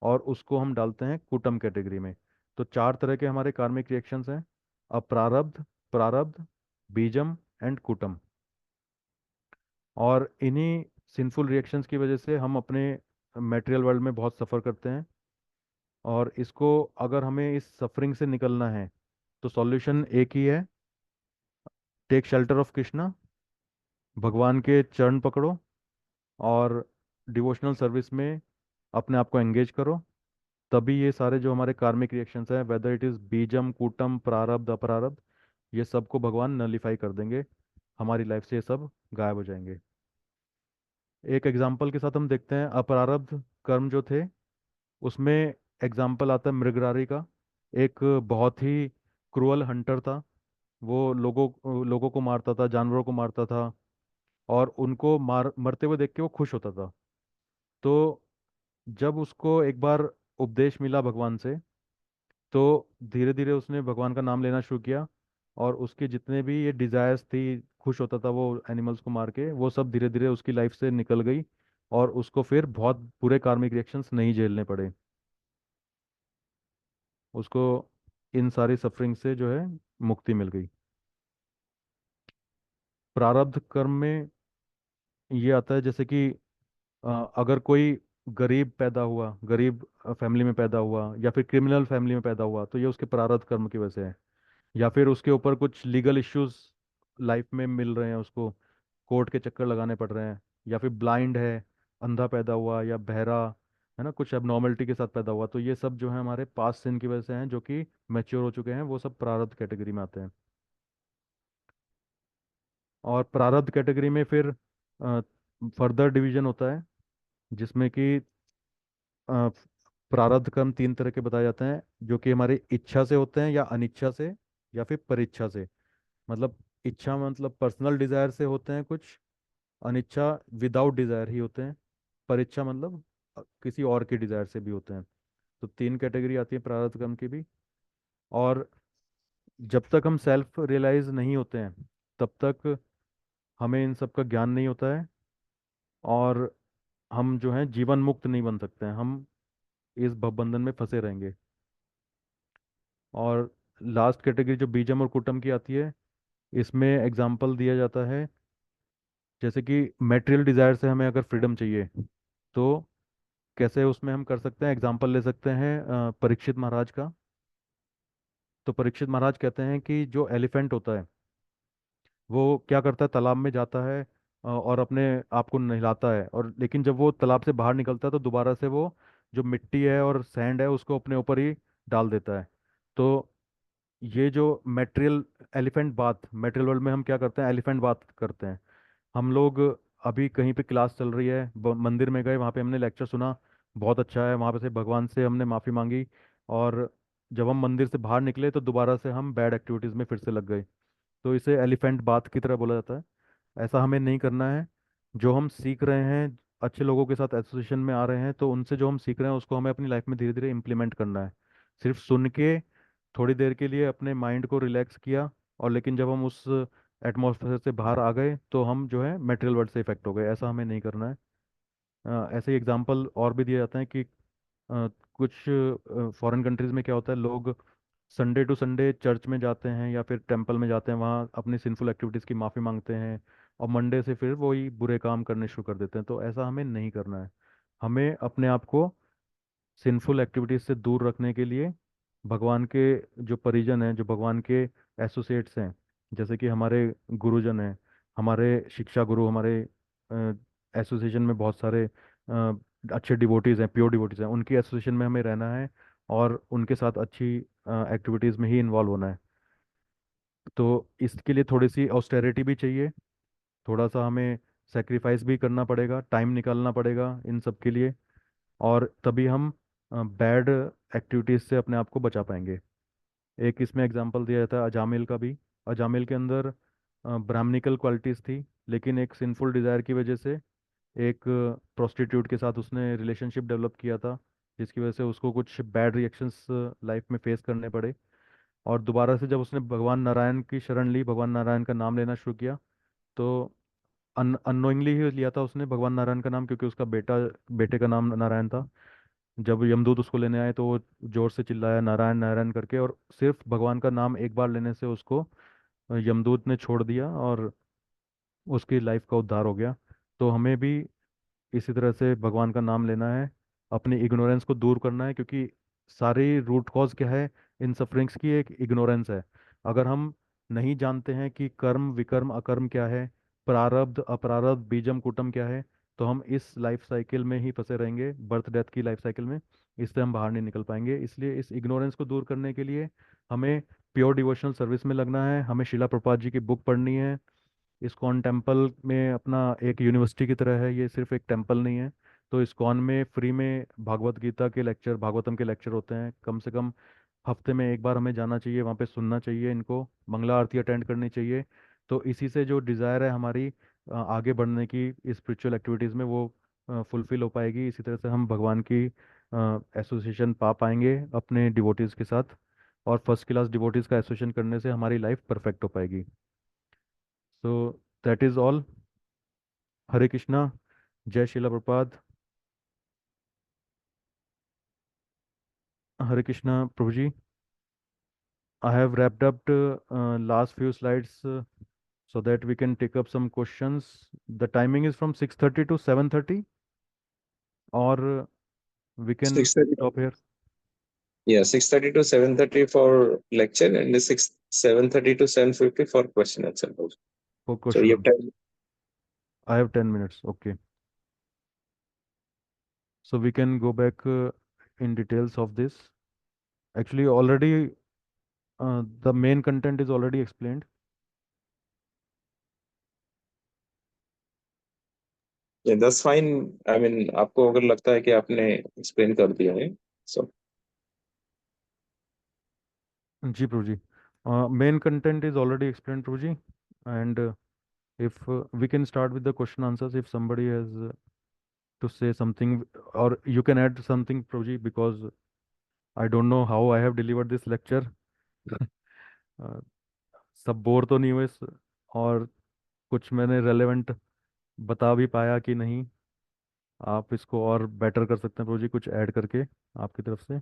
और उसको हम डालते हैं कुटम कैटेगरी में। तो चार तरह के हमारे कार्मिक रिएक्शंस हैं: अप्रारब्ध, प्रारब्ध, बीजम एंड कुटम। और इन्हीं सिंफुल रिएक्शंस की वजह से हम अपने मेटेरियल वर्ल्ड में बहुत सफ़र करते हैं। और इसको, अगर हमें इस सफरिंग से निकलना है तो सॉल्यूशन एक ही है: टेक शेल्टर ऑफ कृष्णा, भगवान के चरण पकड़ो, और डिवोशनल सर्विस में अपने आप को एंगेज करो। तभी ये सारे जो हमारे कार्मिक रिएक्शंस हैं, वेदर इट इज बीजम, कूटम, प्रारब्ध, अपरारब्ध, ये सबको भगवान नलीफाई कर देंगे, हमारी लाइफ से ये सब गायब हो जाएंगे। एक एग्जाम्पल के साथ हम देखते हैं अपरारब्ध कर्म जो थे, उसमें एग्जाम्पल आता है मृगरारी का। एक बहुत ही क्रूअल हंटर था। वो लोगों को मारता था, जानवरों को मारता था, और उनको मरते हुए देख के वो खुश होता था। तो जब उसको एक बार उपदेश मिला भगवान से, तो धीरे धीरे उसने भगवान का नाम लेना शुरू किया, और उसके जितने भी ये डिजायर्स थी, खुश होता था वो एनिमल्स को मार के, वो सब धीरे धीरे उसकी लाइफ से निकल गई। और उसको फिर बहुत बुरे कार्मिक रिएक्शंस नहीं झेलने पड़े। उसको इन सारी सफरिंग से जो है मुक्ति मिल गई। प्रारब्ध कर्म में ये आता है जैसे कि अगर कोई गरीब पैदा हुआ, गरीब फैमिली में पैदा हुआ, या फिर क्रिमिनल फैमिली में पैदा हुआ, तो ये उसके प्रारब्ध कर्म की वजह से है। या फिर उसके ऊपर कुछ लीगल इश्यूज लाइफ में मिल रहे हैं उसको, कोर्ट के चक्कर लगाने पड़ रहे हैं। या फिर ब्लाइंड है, अंधा पैदा हुआ, या बहरा, है ना, कुछ एबनॉर्मलिटी के साथ पैदा हुआ, तो ये सब जो है हमारे पास सिन की वजह से हैं, जो कि मैच्योर हो चुके हैं, वो सब प्रारब्ध कैटेगरी में आते हैं। और प्रारब्ध कैटेगरी में फिर फर्दर डिवीजन होता है, जिसमें कि अ, प्रारब्ध कर्म तीन तरह के बताए जाते हैं, जो कि हमारी इच्छा से होते हैं, या अनिच्छा से, या फिर परीक्षा से। मतलब इच्छा मतलब पर्सनल डिजायर से होते हैं कुछ, अनिच्छा विदाउट डिजायर ही होते हैं, परीक्षा मतलब किसी और की डिजायर से भी होते हैं। तो तीन कैटेगरी आती है प्रारब्ध कर्म की भी। और जब तक हम सेल्फ रियलाइज नहीं होते हैं, तब तक हमें इन सब का ज्ञान नहीं होता है, और हम जो हैं जीवन मुक्त नहीं बन सकते हैं, हम इस भवबंधन में फंसे रहेंगे। और लास्ट कैटेगरी जो बीजम और कुटम की आती है, इसमें एग्जाम्पल दिया जाता है, जैसे कि मेटेरियल डिजायर से हमें अगर फ्रीडम चाहिए, तो कैसे उसमें हम कर सकते हैं। एग्जाम्पल ले सकते हैं परीक्षित महाराज का। तो परीक्षित महाराज कहते हैं कि जो एलिफेंट होता है वो क्या करता है, तालाब में जाता है और अपने आप को नहलाता है, और लेकिन जब वो तालाब से बाहर निकलता है तो दोबारा से वो जो मिट्टी है और सैंड है उसको अपने ऊपर ही डाल देता है। तो ये जो material elephant bath, material world में हम क्या करते हैं, एलिफेंट बाथ करते हैं हम लोग। अभी कहीं पे क्लास चल रही है, मंदिर में गए, वहाँ पे हमने लेक्चर सुना, बहुत अच्छा है, वहाँ पे से भगवान से हमने माफ़ी मांगी, और जब हम मंदिर से बाहर निकले तो दोबारा से हम बैड एक्टिविटीज़ में फिर से लग गए। तो इसे एलिफेंट बाथ की तरह बोला जाता है। ऐसा हमें नहीं करना है। जो हम सीख रहे हैं, अच्छे लोगों के साथ एसोसिएशन में आ रहे हैं, तो उनसे जो हम सीख रहे हैं उसको हमें अपनी लाइफ में धीरे धीरे इम्प्लीमेंट करना है। सिर्फ सुन के थोड़ी देर के लिए अपने माइंड को रिलैक्स किया, और लेकिन जब हम उस एटमॉस्फेयर से बाहर आ गए तो हम जो है मटेरियल वर्ल्ड से इफेक्ट हो गए, ऐसा हमें नहीं करना है। ऐसे एग्जांपल और भी दिए जाते हैं कि कुछ फॉरेन कंट्रीज में क्या होता है, लोग संडे टू संडे चर्च में जाते हैं या फिर टेंपल में जाते हैं, वहाँ अपनी सिंफुल एक्टिविटीज़ की माफ़ी मांगते हैं, और मंडे से फिर वही बुरे काम करने शुरू कर देते हैं। तो ऐसा हमें नहीं करना है। हमें अपने आप को सिंफुल एक्टिविटीज से दूर रखने के लिए भगवान के जो परिजन हैं, जो भगवान के एसोसिएट्स हैं, जैसे कि हमारे गुरुजन हैं, हमारे शिक्षा गुरु, हमारे एसोसिएशन में बहुत सारे अच्छे डिवोटीज हैं, प्योर डिवोटीज हैं, उनकी एसोसिएशन में हमें रहना है और उनके साथ अच्छी एक्टिविटीज़ में ही इन्वॉल्व होना है। तो इसके लिए थोड़ी सी ऑस्टेरिटी भी चाहिए, थोड़ा सा हमें सेक्रीफाइस भी करना पड़ेगा, टाइम निकालना पड़ेगा इन सब के लिए, और तभी हम बैड एक्टिविटीज से अपने आप को बचा पाएंगे। एक इसमें एग्जांपल दिया जाता है अजामिल का भी। अजामिल के अंदर ब्राह्मणिकल क्वालिटीज थी, लेकिन एक सिंफुल डिजायर की वजह से एक प्रोस्टिट्यूट के साथ उसने रिलेशनशिप डेवलप किया था, जिसकी वजह से उसको कुछ बैड रिएक्शंस लाइफ में फेस करने पड़े। और दोबारा से जब उसने भगवान नारायण की शरण ली, भगवान नारायण का नाम लेना शुरू किया, तो अननोइंगली ही लिया था उसने भगवान नारायण का नाम, क्योंकि उसका बेटे का नाम नारायण था। जब यमदूत उसको लेने आए तो वो जोर से चिल्लाया नारायण नारायण करके, और सिर्फ भगवान का नाम एक बार लेने से उसको यमदूत ने छोड़ दिया और उसकी लाइफ का उद्धार हो गया। तो हमें भी इसी तरह से भगवान का नाम लेना है, अपनी इग्नोरेंस को दूर करना है, क्योंकि सारी रूट कॉज क्या है इन सफरिंग्स की, एक इग्नोरेंस है। अगर हम नहीं जानते हैं कि कर्म विकर्म अकर्म क्या है, प्रारब्ध अपरारब्ध बीजम कुटम क्या है, तो हम इस लाइफ साइकिल में ही फंसे रहेंगे, बर्थ डेथ की लाइफ साइकिल में। इससे हम बाहर नहीं निकल पाएंगे। इसलिए इस इग्नोरेंस को दूर करने के लिए हमें प्योर डिवोशनल सर्विस में लगना है, हमें शिला प्रभुपाद जी की बुक पढ़नी है। इस्कॉन टेम्पल में अपना एक यूनिवर्सिटी की तरह है, ये सिर्फ एक टेम्पल नहीं है। तो इस्कॉन में फ्री में भागवत गीता के लेक्चर, भागवतम के लेक्चर होते हैं, कम से कम हफ्ते में एक बार हमें जाना चाहिए, वहाँ पे सुनना चाहिए इनको, मंगला आरती अटेंड करनी चाहिए। तो इसी से जो डिज़ायर है हमारी आगे बढ़ने की स्पिरिचुअल एक्टिविटीज़ में, वो फुलफिल हो पाएगी। इसी तरह से हम भगवान की एसोसिएशन पा पाएंगे अपने डिवोटीज़ के साथ, और फर्स्ट क्लास डिवोटीज़ का एसोसिएशन करने से हमारी लाइफ परफेक्ट हो पाएगी। So that is all. Hare Krishna. जय शिला प्रपाद। हरे कृष्णा प्रभु जी। I have wrapped up the last few slides so that we can take up some questions. The timing is from 6:30 to 7:30, or we can
6:30.
stop here
Yeah, 6:30 to 7:30 for lecture and 7:30 to 7:50 for question answer.
for
So
question
you have
answer.
time.
I have 10 minutes. Okay. So we can go back in details of this. Actually, already the main content is already explained.
Yeah, that's fine. I mean, आपको अगर लगता है कि आपने explain कर दिया है, so
जी प्रभु जी। Main content is already explained, प्रभु जी. And if we can start with the question answers, if somebody has to say something, or you can add something, Prabhuji, because I don't know how I have delivered this lecture. uh, सब bore तो नहीं हुए और कुछ मैंने relevant बता भी पाया कि नहीं? आप इसको और बेटर कर सकते हैं प्रभु जी, कुछ ऐड करके आपकी तरफ से।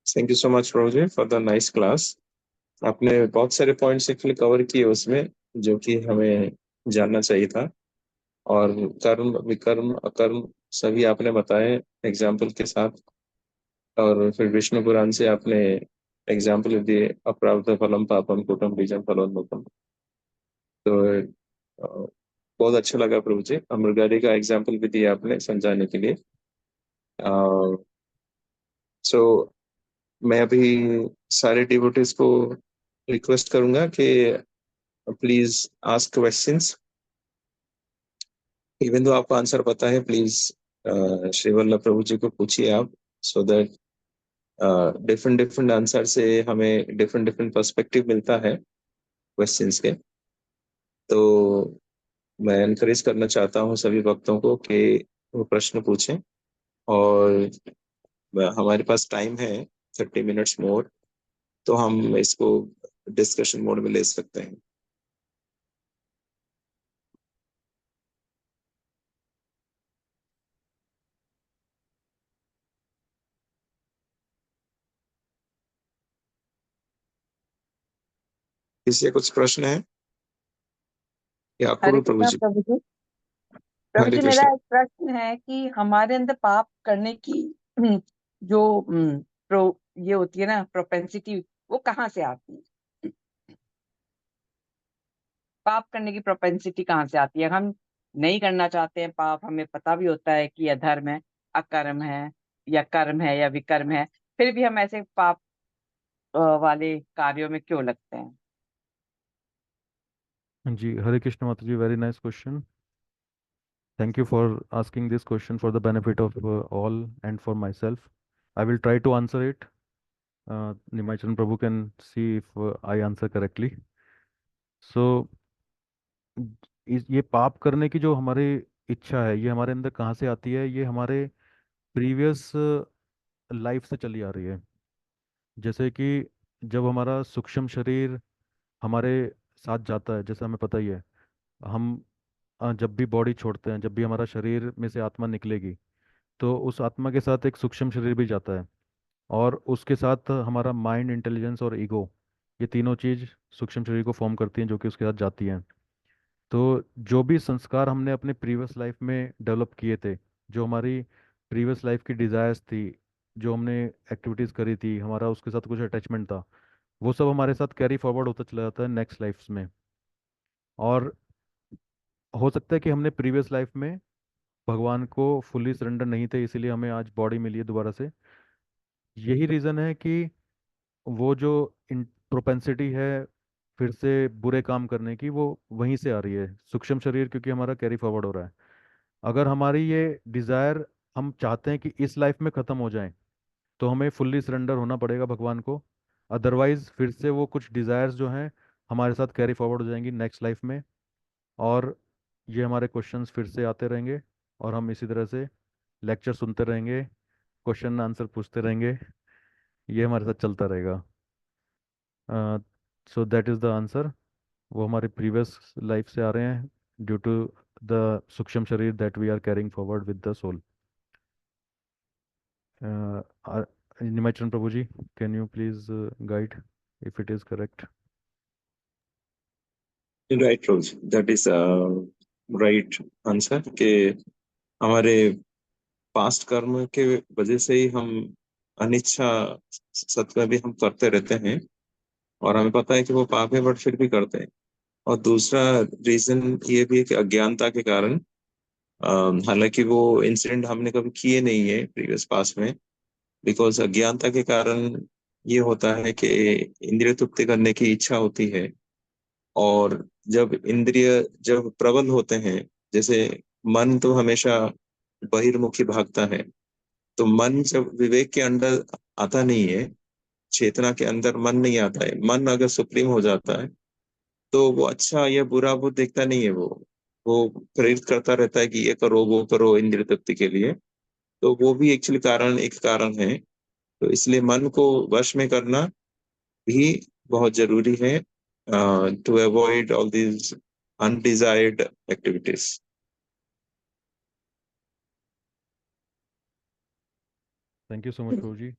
thank you so much Roger for the nice class. आपने बहुत सारे पॉइंट्स एक्चुअली कवर किए उसमें, जो कि हमें जानना चाहिए था। और कर्म विकर्म अकर्म सभी आपने बताए एग्जाम्पल के साथ। और फिर विष्णु पुराण से आपने एग्जाम्पल दिए, अप्राप्त फलम पापम कुटम बीजम फलोन्मुखम। तो बहुत अच्छा लगा प्रभु जी, अमृतधारी का एग्जाम्पल भी दिया आपने समझाने के लिए। सो मैं अभी सारे डिवोटीज को रिक्वेस्ट करूंगा कि please ask questions, even though आपको आंसर पता है, प्लीज श्री वल्लभ प्रभु जी को पूछिए आप, so that different different answer से हमें डिफरेंट डिफरेंट पर्सपेक्टिव मिलता है क्वेश्चंस के। तो मैं एनकरेज करना चाहता हूँ सभी भक्तों को कि वो प्रश्न पूछें, और हमारे पास टाइम है 30 मिनट्स मोर, तो हम इसको डिस्कशन मोड में ले सकते हैं। किसी का कुछ प्रश्न है या
हरे
अपूर्व प्रभु
कृष्णा
जी?
प्रभु जी। प्रभु
हरे
जी, मेरा
कृष्ण।
एक प्रश्न है कि हमारे अंदर पाप करने की जो ये होती है ना प्रोपेंसिटी, वो कहाँ से आती है? पाप करने की प्रोपेंसिटी कहाँ से आती है? हम नहीं करना चाहते हैं पाप, हमें पता भी होता है कि अधर्म है, अकर्म है, या कर्म है या विकर्म है, फिर भी हम ऐसे पाप वाले कार्यों में क्यों लगते हैं?
जी, हरे कृष्ण माता जी, very nice question. Thank you for asking this question for the benefit of all and for myself. I will try to answer it. Nimaicharan Prabhu can see if I answer correctly. So, इस ये पाप करने की जो हमारी इच्छा है, ये हमारे अंदर कहाँ से आती है? ये हमारे प्रीवियस लाइफ से चली आ रही है। जैसे कि जब हमारा सूक्ष्म शरीर हमारे साथ जाता है, जैसे हमें पता ही है, हम जब भी बॉडी छोड़ते हैं, जब भी हमारा शरीर में से आत्मा निकलेगी, तो उस आत्मा के साथ एक सूक्ष्म शरीर भी जाता है, और उसके साथ हमारा माइंड, इंटेलिजेंस और ईगो, ये तीनों चीज सूक्ष्म शरीर को फॉर्म करती हैं, जो कि उसके साथ जाती हैं। तो जो भी संस्कार हमने अपने प्रीवियस लाइफ में डेवलप किए थे, जो हमारी प्रीवियस लाइफ की डिजायर्स थी, जो हमने एक्टिविटीज करी थी, हमारा उसके साथ कुछ अटैचमेंट था, वो सब हमारे साथ कैरी फॉरवर्ड होता चला जाता है नेक्स्ट लाइफ्स में। और हो सकता है कि हमने प्रीवियस लाइफ में भगवान को फुल्ली सरेंडर नहीं थे, इसीलिए हमें आज बॉडी मिली है दोबारा से। यही रीज़न है कि वो जो प्रोपेंसिटी है फिर से बुरे काम करने की, वो वहीं से आ रही है, सूक्ष्म शरीर, क्योंकि हमारा कैरी फॉरवर्ड हो रहा है। अगर हमारी ये डिज़ायर, हम चाहते हैं कि इस लाइफ में ख़त्म हो जाए, तो हमें फुल्ली सरेंडर होना पड़ेगा भगवान को। अदरवाइज फिर से वो कुछ डिज़ायर्स जो हैं हमारे साथ कैरी फॉरवर्ड हो जाएंगी नेक्स्ट लाइफ में, और ये हमारे क्वेश्चंस फिर से आते रहेंगे, और हम इसी तरह से लेक्चर सुनते रहेंगे, क्वेश्चन आंसर पूछते रहेंगे, ये हमारे साथ चलता रहेगा। सो दैट इज़ द आंसर। वो हमारे प्रीवियस लाइफ से आ रहे हैं, due to the sukshma sharira that we are carrying forward with the soul. Nimacharan Prabhu ji, can you please guide if it is correct?
Right Rose, that is right answer कि हमारे past कर्म के वजह से ही हम अनिच्छा सत्कर्म भी हम करते रहते हैं, और हमें पता है कि वो पाप है बट फिर भी करते हैं। और दूसरा रीजन ये भी है कि अज्ञानता के कारण, हालांकि वो इंसिडेंट हमने कभी किए नहीं है प्रीवियस पास्ट में, बिकॉज अज्ञानता के कारण ये होता है कि इंद्रिय तृप्ति करने की इच्छा होती है, और जब इंद्रिय जब प्रबल होते हैं, जैसे मन तो हमेशा बहिर्मुखी भागता है, तो मन जब विवेक के अंदर आता नहीं है, चेतना के अंदर मन नहीं आता है, मन अगर सुप्रीम हो जाता है, तो वो अच्छा या बुरा वो देखता नहीं है, वो प्रेरित करता रहता है कि ये करो वो करो इंद्रिय तृप्ति के लिए। तो वो भी एक्चुअली एक कारण है। तो इसलिए मन को वश में करना भी बहुत जरूरी है, to avoid all these undesired activities.
Thank you so much Prabhu ji.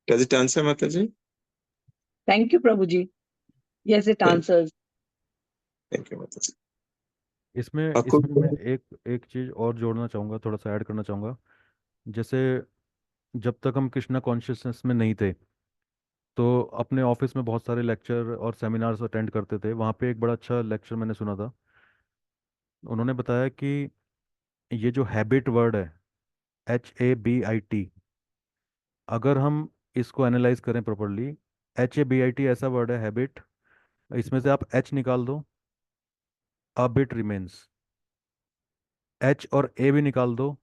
Does it answer Mata ji?
Thank you Prabhu ji. Yes, it answers.
Thank you Mata ji.
इसमें
आपको
इसमें मैं एक एक चीज़ और जोड़ना चाहूँगा, थोड़ा सा ऐड करना चाहूँगा। जैसे जब तक हम कृष्णा कॉन्शियसनेस में नहीं थे, तो अपने ऑफिस में बहुत सारे लेक्चर और सेमिनार्स अटेंड करते थे। वहाँ पे एक बड़ा अच्छा लेक्चर मैंने सुना था। उन्होंने बताया कि ये जो हैबिट वर्ड है, HABIT, अगर हम इसको एनालाइज करें प्रॉपरली, HABIT ऐसा वर्ड है हैबिट, इसमें से आप H निकाल दो, अ बिट रिमेन्स। H और A भी निकाल दो,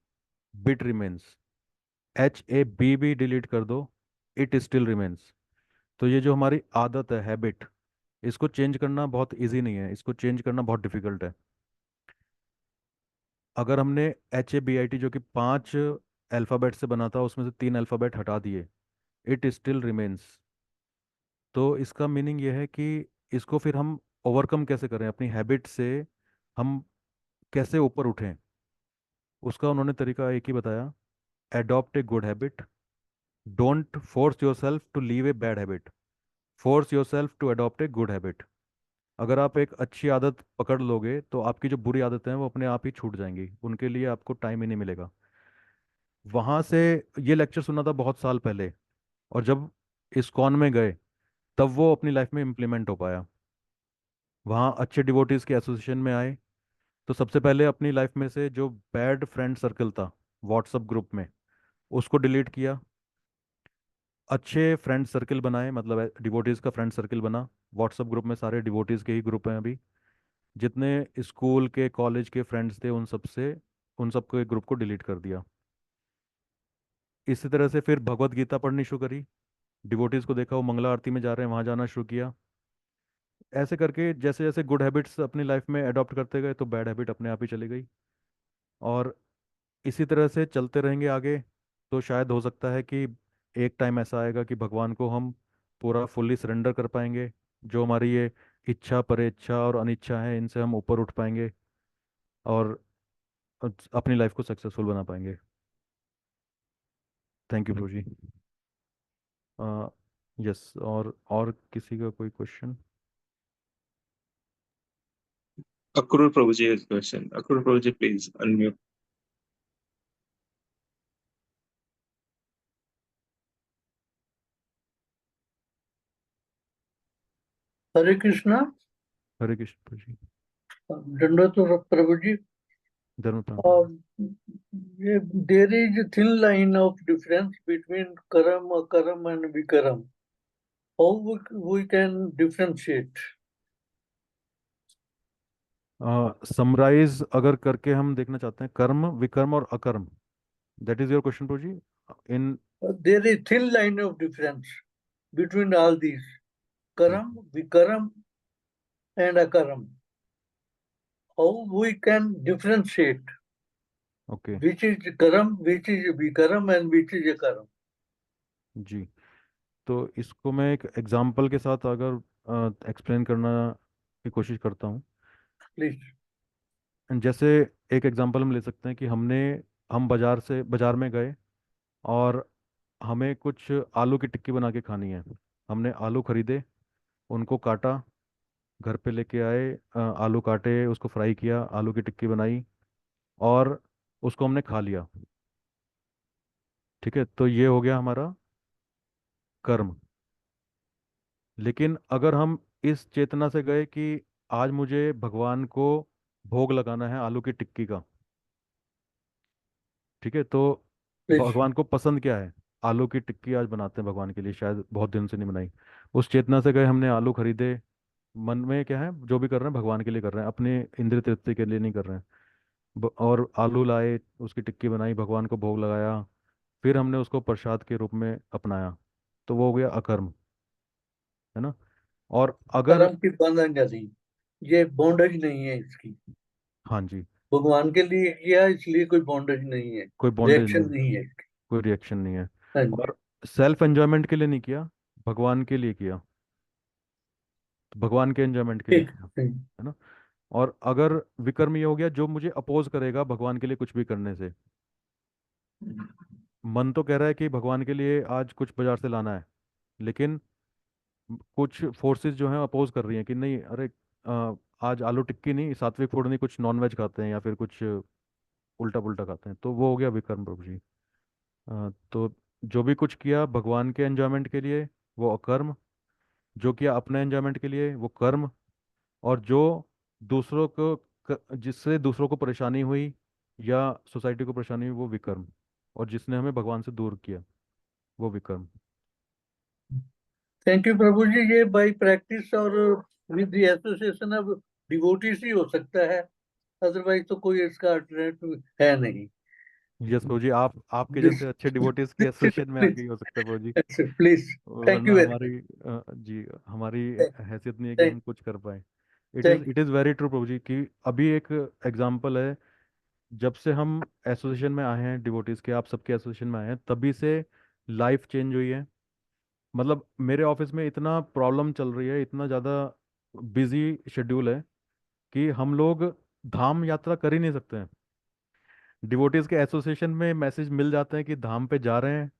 बिट रिमेन्स। HAB भी डिलीट कर दो, इट स्टिल रिमेन्स। तो ये जो हमारी आदत है, हैबिट, इसको चेंज करना बहुत इजी नहीं है, इसको चेंज करना बहुत डिफिकल्ट है। अगर हमने HABIT जो कि 5 अल्फ़ाबेट से बना था, उसमें से 3 अल्फ़ाबेट हटा दिए, इट स्टिल रिमेन्स। तो इसका मीनिंग ये है कि इसको फिर हम ओवरकम कैसे करें अपनी हैबिट से, हम कैसे ऊपर उठें, उसका उन्होंने तरीका एक ही बताया, adopt a good habit, don't force yourself to leave a bad habit, force yourself to adopt a good habit. अगर आप एक अच्छी आदत पकड़ लोगे तो आपकी जो बुरी आदतें हैं वो अपने आप ही छूट जाएंगी, उनके लिए आपको टाइम ही नहीं मिलेगा। वहाँ से ये लेक्चर सुना था बहुत साल पहले, और जब इस्कॉन में गए तब वो अपनी लाइफ में इम्प्लीमेंट हो पाया। वहाँ अच्छे डिवोटीज के एसोसिएशन में आए, तो सबसे पहले अपनी लाइफ में से जो बैड फ्रेंड सर्कल था व्हाट्सएप ग्रुप में, उसको डिलीट किया। अच्छे फ्रेंड सर्कल बनाए, मतलब डिवोटीज का फ्रेंड सर्कल बना। व्हाट्सएप ग्रुप में सारे डिवोटीज के ही ग्रुप हैं अभी। जितने स्कूल के कॉलेज के फ्रेंड्स थे उन सबको एक ग्रुप को डिलीट कर दिया। इसी तरह से फिर भगवत गीता पढ़नी शुरू करी। डिवोटीज को देखा वो मंगला आरती में जा रहे हैं, वहां जाना शुरू किया। ऐसे करके जैसे जैसे गुड हैबिट्स अपनी लाइफ में अडॉप्ट करते गए, तो बैड हैबिट अपने आप ही चली गई। और इसी तरह से चलते रहेंगे आगे, तो शायद हो सकता है कि एक टाइम ऐसा आएगा कि भगवान को हम पूरा फुल्ली सरेंडर कर पाएंगे। जो हमारी ये इच्छा, परेच्छा और अनिच्छा है, इनसे हम ऊपर उठ पाएंगे और अपनी लाइफ को सक्सेसफुल बना पाएंगे। Thank you Prabhu ji. Yes, और किसी का कोई question?
Akrur Prabhu ji has question. Akrur Prabhu ji please unmute.
Hare Krishna.
Hare Krishna Prabhu ji.
दंडोत प्रभु जी।
धर्म प्राण
और
प्रभु
ये there is thin line of difference between karma akarma and vikarma, how we can differentiate?
जी। समराइज अगर करके हम देखना चाहते हैं, कर्म, विकर्म और अकर्म, that is your question Prabhu ji? In
there is thin line of difference between all these, karma vikarma and akarma, how we can differentiate
okay.
which is karma, which is vikarma and which is अकर्म?
जी, तो इसको मैं एक एग्जांपल के साथ अगर एक्सप्लेन करना की कोशिश करता हूँ।
प्लीज।
जैसे एक एग्जांपल हम ले सकते हैं कि हम बाजार में गए और हमें कुछ आलू की टिक्की बना के खानी है। हमने आलू खरीदे, उनको काटा, घर पे लेके आए, आलू काटे, उसको फ्राई किया, आलू की टिक्की बनाई और उसको हमने खा लिया। ठीक है, तो ये हो गया हमारा कर्म। लेकिन अगर हम इस चेतना से गए कि आज मुझे भगवान को भोग लगाना है आलू की टिक्की का, ठीक है, तो
प्लीज।
भगवान को पसंद क्या है? आलू की टिक्की आज बनाते हैं भगवान के लिए, शायद बहुत दिन से नहीं बनाई। उस चेतना से गए, हमने आलू खरीदे। मन में क्या है, जो भी कर रहे हैं भगवान के लिए कर रहे हैं, अपने इंद्रिय तृप्ति के लिए नहीं कर रहे हैं। और आलू लाए, उसकी टिक्की बनाई, भगवान को भोग लगाया, फिर हमने उसको प्रसाद के रूप में अपनाया, तो वो हो गया अकर्म, है ना? और अगर,
कर्म की बंधन नहीं, ये बॉन्डेज नहीं है इसकी।
हाँ जी,
भगवान के लिए किया इसलिए कोई बॉन्डेज नहीं है,
कोई बॉन्डेज
रिएक्शन
नहीं,
नहीं है।
कोई रिएक्शन नहीं है।
हाँ जी।
और सेल्फ एंजॉयमेंट के लिए नहीं किया, भगवान के लिए किया, तो भगवान के एंजॉयमेंट के लिए
ठीक।
किया, है ना? और अगर विकर्म ये हो गया जो मुझे अपोज करेगा भगवान के लिए कुछ भी करने से। मन तो कह रहा है कि भगवान के लिए आज कुछ बाजार से लाना है, लेकिन कुछ फोर्सेस जो हैं अपोज कर रही हैं कि नहीं, अरे आज आलू टिक्की नहीं, सात्विक फूड नहीं, कुछ नॉन वेज खाते हैं या फिर कुछ उल्टा पुल्टा खाते हैं, तो वो हो गया विकर्म प्रभु जी। तो जो भी कुछ किया भगवान के एंजॉयमेंट के लिए वो अकर्म, जो किया अपने एंजॉयमेंट के लिए वो कर्म, और जो दूसरों को जिससे दूसरों को परेशानी हुई या सोसाइटी को परेशानी हुई वो विकर्म, और जिसने हमें भगवान से दूर किया वो विकर्म।
Thank you Prabhu ji. ये बाई प्रैक्टिस और with the association of devotees ही हो सकता है, अदरवाइज तो कोई इसका अल्टरनेटिव है नहीं।
यस प्रभु जी, आपके
दिस
जैसे अच्छे डिवोटीज के एसोसिएशन में आके ही हो सकता है प्रभु जी,
प्लीज, थैंक
वरना
यू वेरी
हमारी जी हमारी हैसियत नहीं है कि
मच।
हम कुछ कर पाए।
Thank
it is very true Prabhu ji कि अभी एक एग्जांपल है, जब से हम एसोसिएशन में आए हैं डिवोटीज के, आप सबके एसोसिएशन में आए हैं, तभी से लाइफ चेंज हुई है। मतलब मेरे ऑफिस में इतना प्रॉब्लम चल रही है, इतना ज़्यादा बिजी शेड्यूल है कि हम लोग धाम यात्रा कर ही नहीं सकते हैं। डिवोटीज के एसोसिएशन में मैसेज मिल जाते हैं कि धाम पे जा रहे हैं,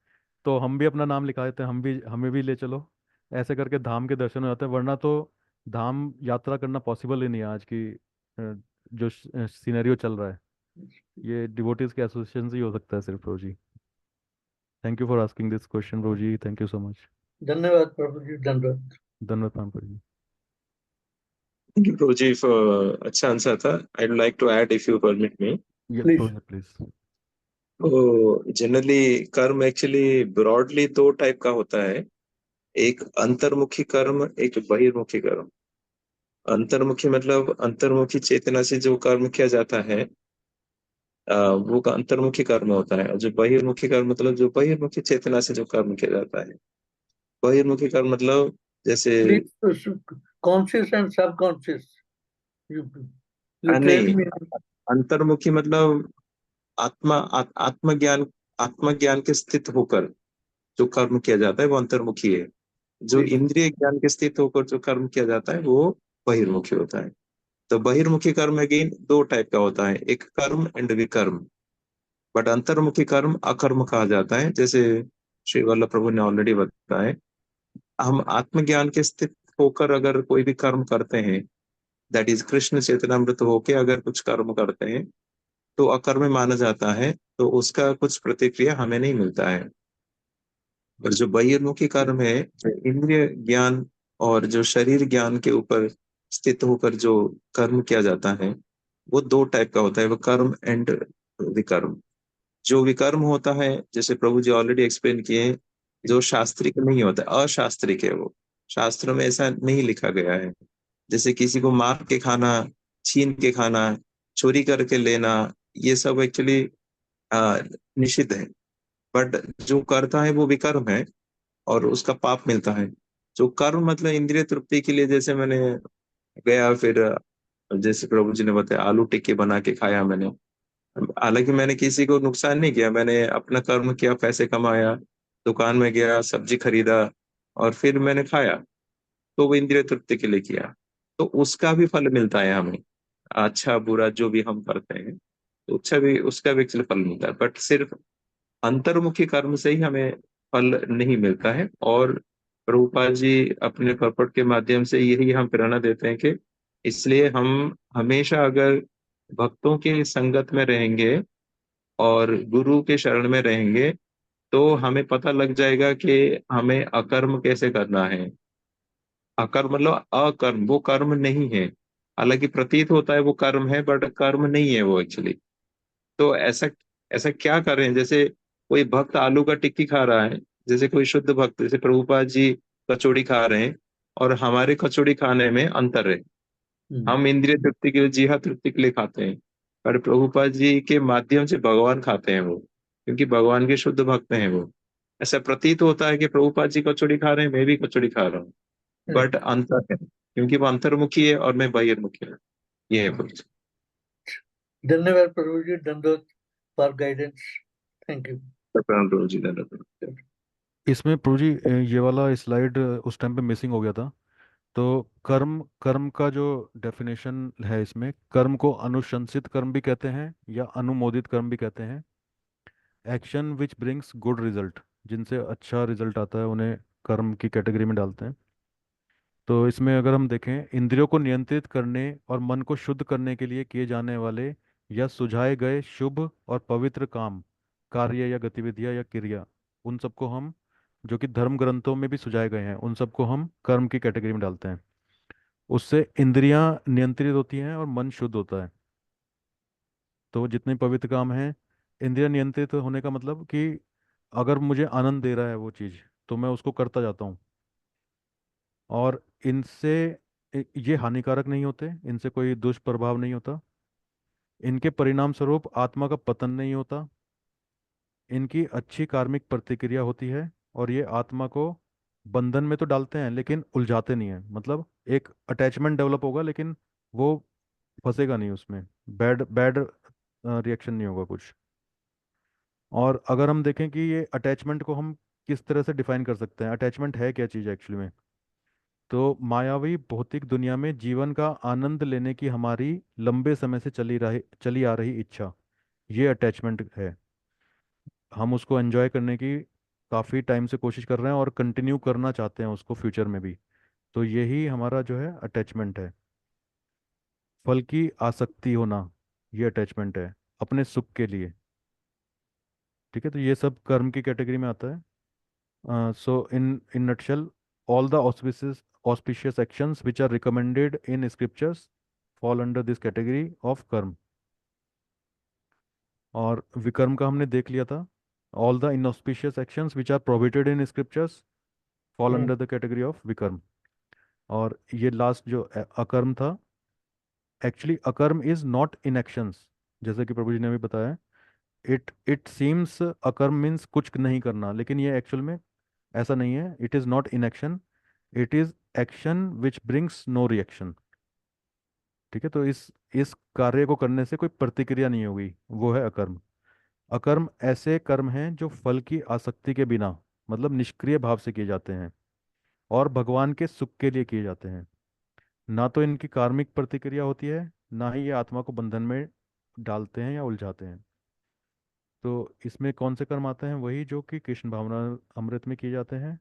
तो हम भी अपना नाम लिखा देते हैं, हमें भी ले चलो। ऐसे करके धाम के दर्शन हो जाते हैं, वरना तो धाम यात्रा करना पॉसिबल ही नहीं है आज की जो सीनरियो चल रहा है। ये डिवोटीज के एसोसिएशन से ही हो सकता है सिर्फ Prabhu ji. Thank you for asking this question Prabhu ji, thank you so much.
धन्यवाद प्रभु जी, धन्यवाद।
धन्यवाद प्रणाम Prabhu ji.
Thank you Prabhu ji for अच्छा आंसर था। I would like to add if you permit me.
Yes
please.
Prabhu ji please.
तो जनरली कर्म एक्चुअली ब्रॉडली दो टाइप का होता है, एक अंतर्मुखी कर्म, एक बहिर्मुखी कर्म। अंतर्मुखी मतलब अंतर्मुखी चेतना से जो कर्म किया जाता है, वो का अंतर्मुखी कर्म होता है। और जो बहिर्मुखी कर्म मतलब जो बहिर्मुखी चेतना से जो कर्म किया जाता है। बहिर्मुखी कर्म मतलब जैसे
please, conscious and subconscious, you you tell
नहीं,
मी।
अंतर्मुखी मतलब आत्मज्ञान, आत्मज्ञान के स्थित होकर जो कर्म किया जाता है वो अंतर्मुखी है। जो
प्लीज।
इंद्रिय ज्ञान के स्थित होकर जो कर्म किया जाता है वो बहिर्मुखी होता है। तो बहिर्मुखी कर्म अगेन दो टाइप का होता है, एक कर्म एंड विकर्म। बट अंतर्मुखी कर्म अकर्म कहा जाता है, जैसे श्री वल्लभ प्रभु ने ऑलरेडी बताया। हम आत्मज्ञान के स्थित होकर अगर कोई भी कर्म करते हैं, दैट इज कृष्ण चेतनामृत होके अगर कुछ कर्म करते हैं तो अकर्म माना जाता है, तो उसका कुछ प्रतिक्रिया हमें नहीं मिलता है। और जो बहिर्मुखी कर्म है, जो इंद्रिय ज्ञान और जो शरीर ज्ञान के ऊपर स्थित होकर जो कर्म किया जाता है, वो दो टाइप का होता है, वो कर्म एंड विकर्म। जो विकर्म होता है, जैसे प्रभु जी ऑलरेडी एक्सप्लेन किए, जो शास्त्रिक नहीं होता, अशास्त्रिक है वो। शास्त्रों में ऐसा नहीं लिखा गया है। जैसे किसी को मार के खाना, छीन के खाना, चोरी करके लेना, ये सब एक्चुअली निषिद्ध है। बट जो करता है वो विकर्म है और उसका पाप मिलता है। जो कर्म मतलब इंद्रिय तृप्ति के लिए, जैसे मैंने गया, फिर जैसे प्रभु जी ने बताया आलू टिक्की बना के खाया मैंने। हालांकि मैंने किसी को नुकसान नहीं किया, मैंने अपना कर्म किया, पैसे कमाया, दुकान में गया, सब्जी खरीदा और फिर मैंने खाया, तो वो इंद्रिय तृप्ति के लिए किया। तो उसका भी फल मिलता है हमें। अच्छा बुरा जो भी हम करते हैं, तो अच्छा भी उसका भी एक्चुअली फल मिलता है। बट सिर्फ अंतर्मुखी कर्म से ही हमें फल नहीं मिलता है। और प्रभुपाद जी अपने पर्पट के माध्यम से यही हम प्रेरणा देते हैं कि इसलिए हम हमेशा अगर भक्तों की संगत में रहेंगे और गुरु के शरण में रहेंगे, तो हमें पता लग जाएगा कि हमें अकर्म कैसे करना है। अकर्म मतलब अकर्म, वो कर्म नहीं है। हालांकि प्रतीत होता है वो कर्म है, बट कर्म नहीं है वो एक्चुअली। तो ऐसा ऐसा क्या कर रहे हैं, जैसे कोई भक्त आलू का टिक्की खा रहा है, जैसे कोई शुद्ध भक्त जैसे प्रभुपाद जी कचौड़ी खा रहे हैं, और हमारे कचौड़ी खाने में अंतर है। हम इंद्रिय तृप्ति के लिए, जीहा तृप्ति के लिए खाते हैं, पर प्रभुपाद जी के माध्यम से भगवान खाते हैं वो, क्योंकि भगवान के शुद्ध भक्त हैं वो। ऐसा प्रतीत होता है कि प्रभुपाद जी कचौड़ी खा रहे हैं, मैं भी कचौड़ी खा रहा हूँ, बट अंतर है, क्योंकि वो अंतर्मुखी है और मैं बहिर्मुखी हूँ। ये है कुछ।
धन्यवाद प्रभु जी, धन्यवाद for guidance. Thank you.
Prabhu ji धन्यवाद।
इसमें प्रभु जी ये वाला स्लाइड उस टाइम पे मिसिंग हो गया था। तो कर्म कर्म का जो डेफिनेशन है इसमें, कर्म को अनुशंसित कर्म भी कहते हैं या अनुमोदित कर्म भी कहते हैं। Action which brings good result, जिनसे अच्छा रिजल्ट आता है उन्हें कर्म की कैटेगरी में डालते हैं। तो इसमें अगर हम देखें, इंद्रियों को नियंत्रित करने और मन को शुद्ध करने के लिए किए जाने वाले या सुझाए गए शुभ और पवित्र काम, कार्य या गतिविधियां या क्रिया, उन सबको हम, जो कि धर्म ग्रंथों में भी सुझाए गए हैं, उन सबको हम कर्म की कैटेगरी में डालते हैं। उससे इंद्रियां नियंत्रित होती हैं और मन शुद्ध होता है। तो जितने पवित्र काम हैं, इंद्रियां नियंत्रित होने का मतलब कि अगर मुझे आनंद दे रहा है वो चीज़, तो मैं उसको करता जाता हूँ। और इनसे ये हानिकारक नहीं होते, इनसे कोई दुष्प्रभाव नहीं होता, इनके परिणाम स्वरूप आत्मा का पतन नहीं होता, इनकी अच्छी कार्मिक प्रतिक्रिया होती है, और ये आत्मा को बंधन में तो डालते हैं लेकिन उलझाते नहीं हैं। मतलब एक अटैचमेंट डेवलप होगा लेकिन वो फंसेगा नहीं उसमें, बैड बैड रिएक्शन नहीं होगा कुछ। और अगर हम देखें कि ये अटैचमेंट को हम किस तरह से डिफाइन कर सकते हैं, अटैचमेंट है क्या चीज़ एक्चुअली में, तो मायावी भौतिक दुनिया में जीवन का आनंद लेने की हमारी लंबे समय से चली आ रही इच्छा, ये अटैचमेंट है। हम उसको एंजॉय करने की काफ़ी टाइम से कोशिश कर रहे हैं और कंटिन्यू करना चाहते हैं उसको फ्यूचर में भी। तो यही हमारा जो है अटैचमेंट है। फल की आसक्ति होना, ये अटैचमेंट है अपने सुख के लिए। ठीक है, तो ये सब कर्म की कैटेगरी में आता है। So in nutshell, all the auspicious actions which are recommended in scriptures fall under this category of कर्म। और विकर्म का हमने देख लिया था, all the inauspicious actions which are prohibited in scriptures fall
hmm,
under the category of विकर्म। और ये लास्ट जो अकर्म था, एक्चुअली अकर्म इज नॉट इनएक्शंस, जैसे कि प्रभु जी ने अभी बताया। इट इट सीम्स अकर्म मीन्स कुछ नहीं करना, लेकिन ये एक्चुअल में ऐसा नहीं है। It is not inaction, it is action which brings no reaction. ठीक है, तो इस कार्य को करने से कोई प्रतिक्रिया नहीं होगी, वो है अकर्म। अकर्म ऐसे कर्म हैं जो फल की आसक्ति के बिना, मतलब निष्क्रिय भाव से किए जाते हैं और भगवान के सुख के लिए किए जाते हैं। ना तो इनकी कार्मिक प्रतिक्रिया होती है, ना ही ये आत्मा को बंधन में डालते हैं या उलझाते हैं। तो इसमें कौन से कर्म आते हैं, वही जो कि कृष्ण भावना अमृत में किए जाते हैं,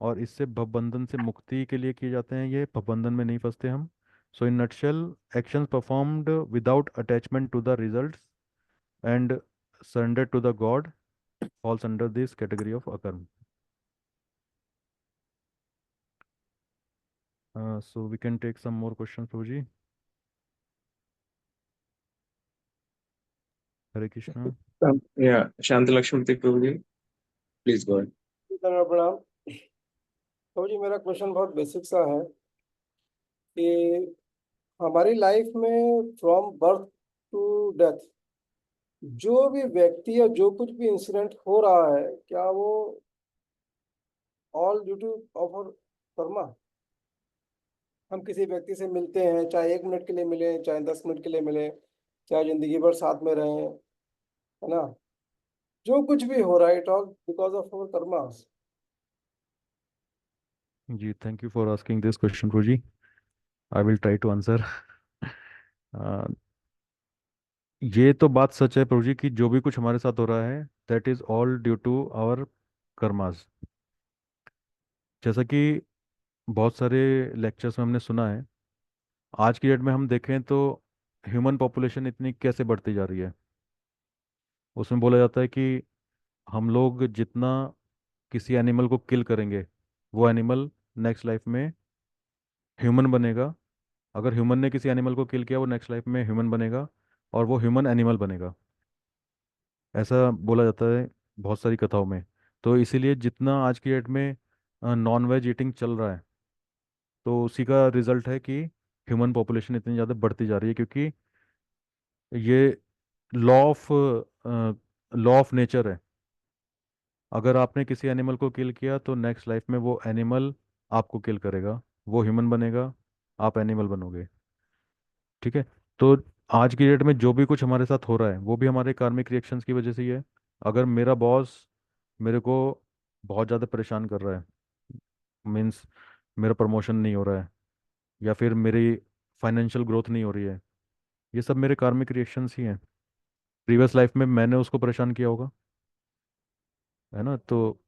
और इससे भवबंधन से मुक्ति के लिए किए जाते हैं। ये भवबंधन में नहीं फंसते हम। So in nutshell, actions performed without attachment to the results and surrender to the god falls under this category of akarm. So we can take some more questions, Prabhuji. Hare Krishna.
Yeah, Shanti Lakshmati Prabhuji, please go ahead.
प्रणाम। तो जी मेरा question बहुत basic सा है कि हमारी life में from birth to death जो भी व्यक्ति या जो कुछ भी इंसिडेंट हो रहा है, क्या वो all due two of Karma? हम किसी व्यक्ति से मिलते हैं, चाहे 1 मिनट के लिए मिले, चाहे 10 मिनट के लिए मिले, चाहे जिंदगी भर साथ में रहें, है ना, जो कुछ भी हो रहा है it all because of our karmas.
जी, thank you for asking this question, Prabhuji. I will try to answer. ये तो बात सच है प्रभु जी कि जो भी कुछ हमारे साथ हो रहा है, that is all due to our karmas. जैसा कि बहुत सारे लेक्चर्स में हमने सुना है, आज की डेट में हम देखें तो ह्यूमन पॉपुलेशन इतनी कैसे बढ़ती जा रही है। उसमें बोला जाता है कि हम लोग जितना किसी एनिमल को किल करेंगे, वो एनिमल नेक्स्ट लाइफ में ह्यूमन बनेगा। अगर ह्यूमन ने किसी एनिमल को किल किया, वो नेक्स्ट लाइफ में ह्यूमन बनेगा, और वो ह्यूमन एनिमल बनेगा। ऐसा बोला जाता है बहुत सारी कथाओं में। तो इसीलिए जितना आज की डेट में नॉन वेज ईटिंग चल रहा है, तो उसी का रिजल्ट है कि ह्यूमन पॉपुलेशन इतनी ज़्यादा बढ़ती जा रही है, क्योंकि ये law of law of nature है। अगर आपने किसी एनिमल को किल किया, तो नेक्स्ट लाइफ में वो एनिमल आपको किल करेगा, वो ह्यूमन बनेगा, आप एनिमल बनोगे। ठीक है, तो आज की डेट में जो भी कुछ हमारे साथ हो रहा है, वो भी हमारे कार्मिक रिएक्शंस की वजह से ही है। अगर मेरा बॉस मेरे को बहुत ज़्यादा परेशान कर रहा है, मीन्स मेरा प्रमोशन नहीं हो रहा है, या फिर मेरी फाइनेंशियल ग्रोथ नहीं हो रही है, ये सब मेरे कार्मिक रिएक्शंस ही हैं। प्रीवियस लाइफ में मैंने उसको परेशान किया होगा, है ना। तो